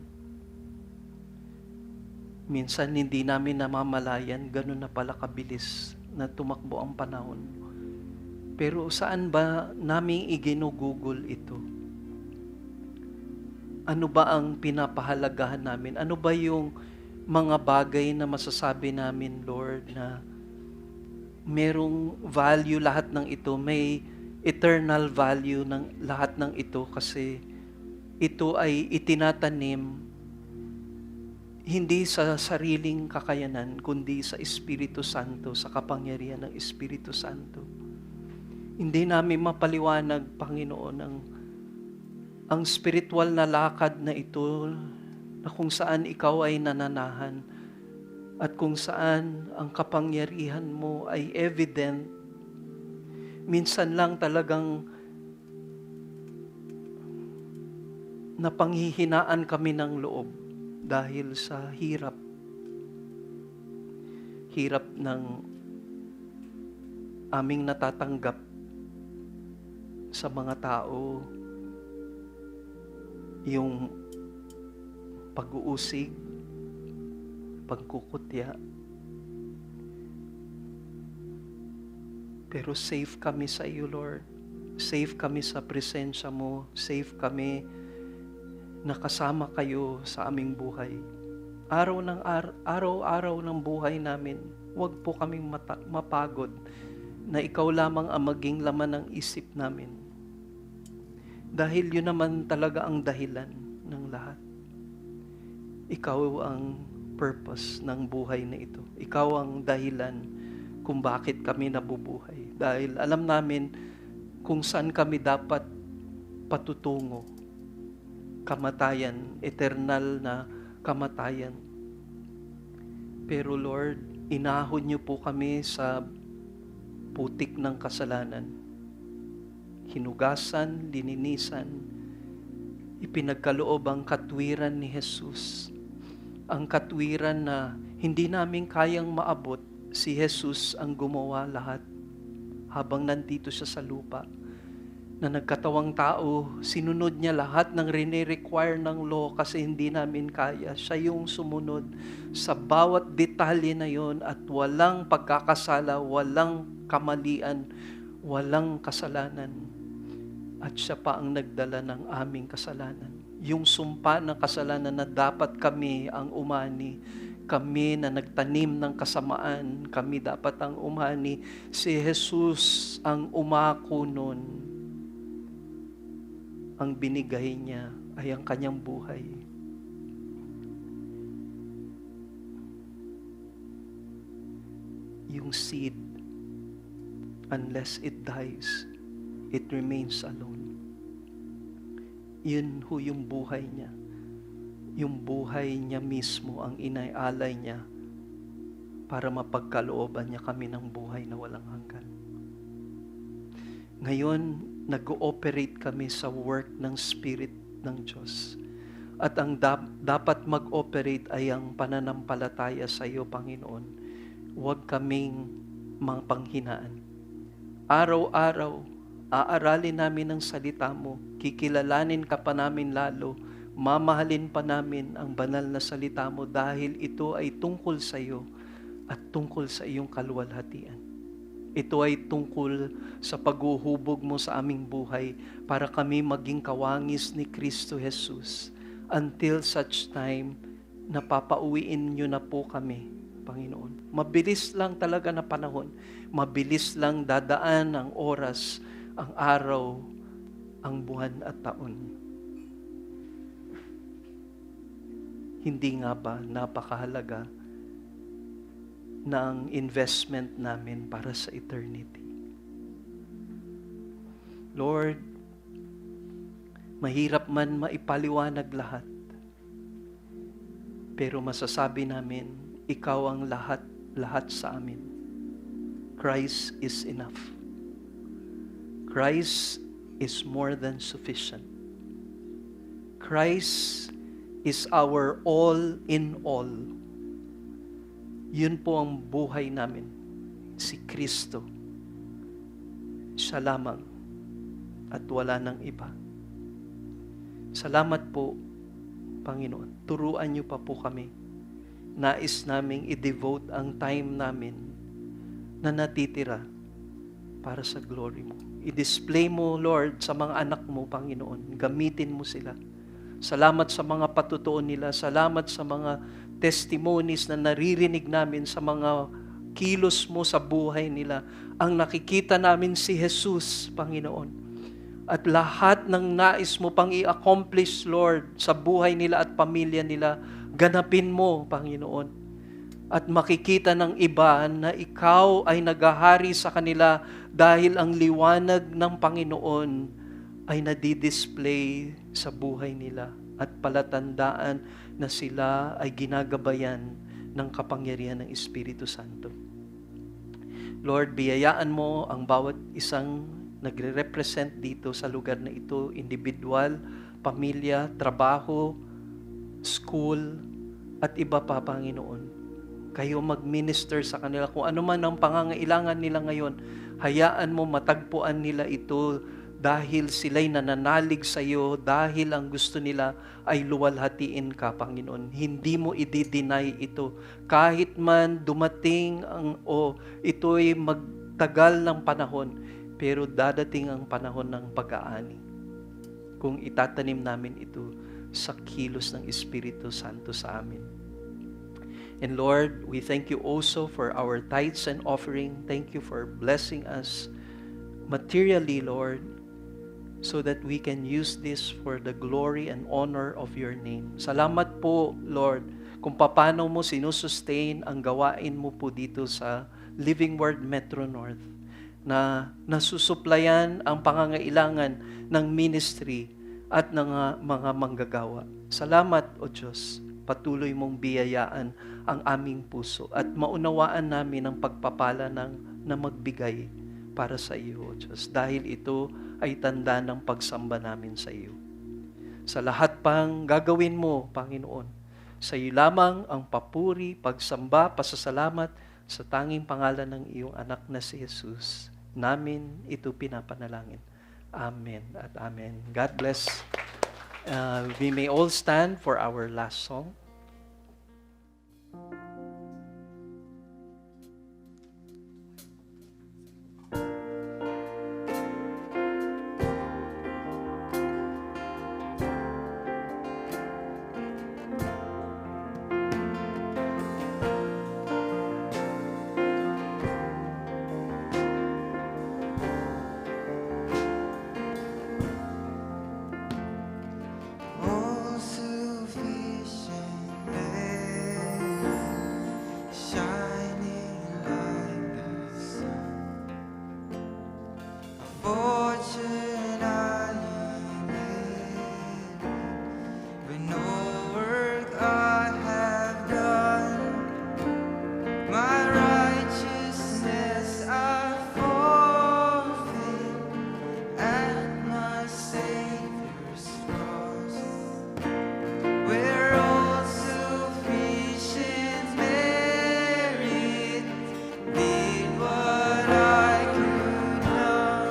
Minsan hindi namin namamalayan, ganun na pala kabilis na tumakbo ang panahon. Pero saan ba namin iginugugol ito? Ano ba ang pinapahalagahan namin? Ano ba yung mga bagay na masasabi namin, Lord, na merong value lahat ng ito, may eternal value ng lahat ng ito kasi ito ay itinatanim hindi sa sariling kakayanan, kundi sa Espiritu Santo, sa kapangyarihan ng Espiritu Santo. Hindi namin mapaliwanag, Panginoon, ang spiritual na lakad na ito na kung saan ikaw ay nananahan at kung saan ang kapangyarihan mo ay evident. Minsan lang talagang napanghihinaan kami ng loob dahil sa hirap ng aming natatanggap sa mga tao, yung pag-uusig, pagkukutya. Pero safe kami sa iyo, Lord. Safe kami sa presensya mo. Safe kami na kasama kayo sa aming buhay. Araw-araw ng buhay namin, huwag po kaming mapagod na ikaw lamang ang maging laman ng isip namin. Dahil yun naman talaga ang dahilan ng lahat. Ikaw ang purpose ng buhay na ito. Ikaw ang dahilan kung bakit kami nabubuhay. Dahil alam namin kung saan kami dapat patutungo. Kamatayan, eternal na kamatayan. Pero Lord, inahon niyo po kami sa putik ng kasalanan. Hinugasan, lininisan, ipinagkaloob ang katwiran ni Jesus. Ang katwiran na hindi namin kayang maabot, si Jesus ang gumawa lahat habang nandito siya sa lupa. Na nagkatawang tao, sinunod niya lahat ng rine-require ng law kasi hindi namin kaya. Siya yung sumunod sa bawat detalye na yon at walang pagkakasala, walang kamalian, walang kasalanan. At siya pa ang nagdala ng aming kasalanan. Yung sumpa ng kasalanan na dapat kami ang umani, kami na nagtanim ng kasamaan, kami dapat ang umani. Si Jesus ang umako nun. Ang binigay niya ay ang kanyang buhay. Yung seed, unless it dies, it remains alone. Yun ho yung buhay niya. Yung buhay niya mismo ang inaalay niya para mapagkalooban niya kami ng buhay na walang hanggan. Ngayon, nag-ooperate kami sa work ng Spirit ng Diyos. At ang dapat mag-operate ay ang pananampalataya sa iyo, Panginoon. Huwag kaming mapanghinaan. Araw-araw, aaralin namin ang salita mo, kikilalanin ka pa namin lalo, mamahalin pa namin ang banal na salita mo dahil ito ay tungkol sa iyo at tungkol sa iyong kaluwalhatian. Ito ay tungkol sa paghuhubog mo sa aming buhay para kami maging kawangis ni Kristo Jesus until such time na papauwiin nyo na po kami, Panginoon. Mabilis lang talaga na panahon. Mabilis lang dadaan ang oras, ang araw, ang buwan at taon. Hindi nga ba napakahalaga ng investment namin para sa eternity? Lord, mahirap man maipaliwanag lahat, pero masasabi namin, ikaw ang lahat sa amin. Christ is enough. Christ is more than sufficient. Christ is our all in all. Yun po ang buhay namin. Si Kristo. Siya lamang at wala nang iba. Salamat po, Panginoon. Turuan niyo pa po kami. Nais naming i-devote ang time namin na natitira para sa glory mo. I-display mo, Lord, sa mga anak mo, Panginoon. Gamitin mo sila. Salamat sa mga patutuon nila. Salamat sa mga testimonies na naririnig namin sa mga kilos mo sa buhay nila. Ang nakikita namin si Jesus, Panginoon. At lahat ng nais mo pang i-accomplish, Lord, sa buhay nila at pamilya nila, ganapin mo, Panginoon. At makikita ng iba na ikaw ay naghahari sa kanila dahil ang liwanag ng Panginoon ay nadidisplay sa buhay nila at palatandaan na sila ay ginagabayan ng kapangyarihan ng Espiritu Santo. Lord, biyayaan mo ang bawat isang nagre-represent dito sa lugar na ito, individual, pamilya, trabaho, school, at iba pa, Panginoon. Kayo mag-minister sa kanila. Kung ano man ang pangangailangan nila ngayon, hayaan mo matagpuan nila ito dahil sila'y nananalig sa iyo, dahil ang gusto nila ay luwalhatiin ka, Panginoon. Hindi mo i-deny ito. Kahit man dumating ito'y magtagal ng panahon, pero dadating ang panahon ng pag-aani. Kung itatanim namin ito sa kilos ng Espiritu Santo sa amin. And Lord, we thank you also for our tithes and offering. Thank you for blessing us materially, Lord, so that we can use this for the glory and honor of your name. Salamat po, Lord, kung paano mo sinusustain ang gawain mo po dito sa Living Word Metro North, na nasusuplayan ang pangangailangan ng ministry at ng mga manggagawa. Salamat, O Diyos. Patuloy mong biyayaan ang aming puso at maunawaan namin ang pagpapala na magbigay para sa iyo, O Diyos. Dahil ito ay tanda ng pagsamba namin sa iyo. Sa lahat pang gagawin mo, Panginoon, sa iyo lamang ang papuri, pagsamba, pasasalamat sa tanging pangalan ng iyong anak na si Jesus. Namin ito pinapanalangin. Amen at amen. God bless. We may all stand for our last song. All sufficient, shining like the sun. A fortune I live, but no work I have done. My righteousness I forfeit at my Savior's cross, where all sufficient merit did what I could not.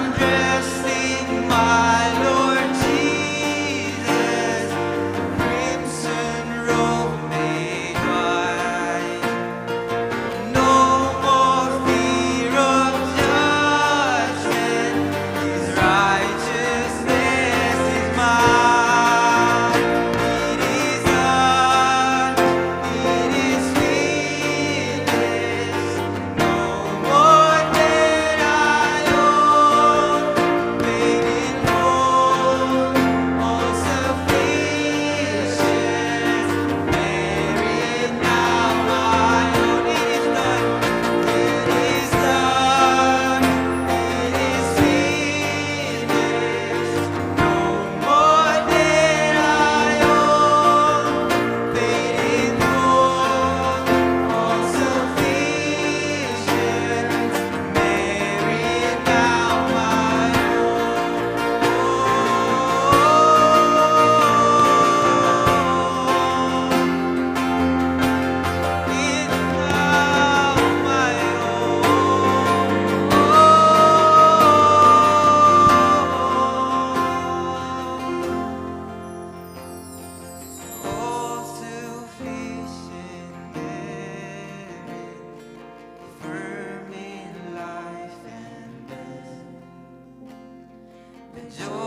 I'm dressed in my Lord Jesus, crimson robe made white. No more fear of judgment, His righteousness is mine. It is done, it is finished. No more debt I owe, paid in full, all sufficient. Married now my own. It is done, it is done, it is finished. No more debt I owe, paid in full, all sufficient. Married now my firm in life and death. The joy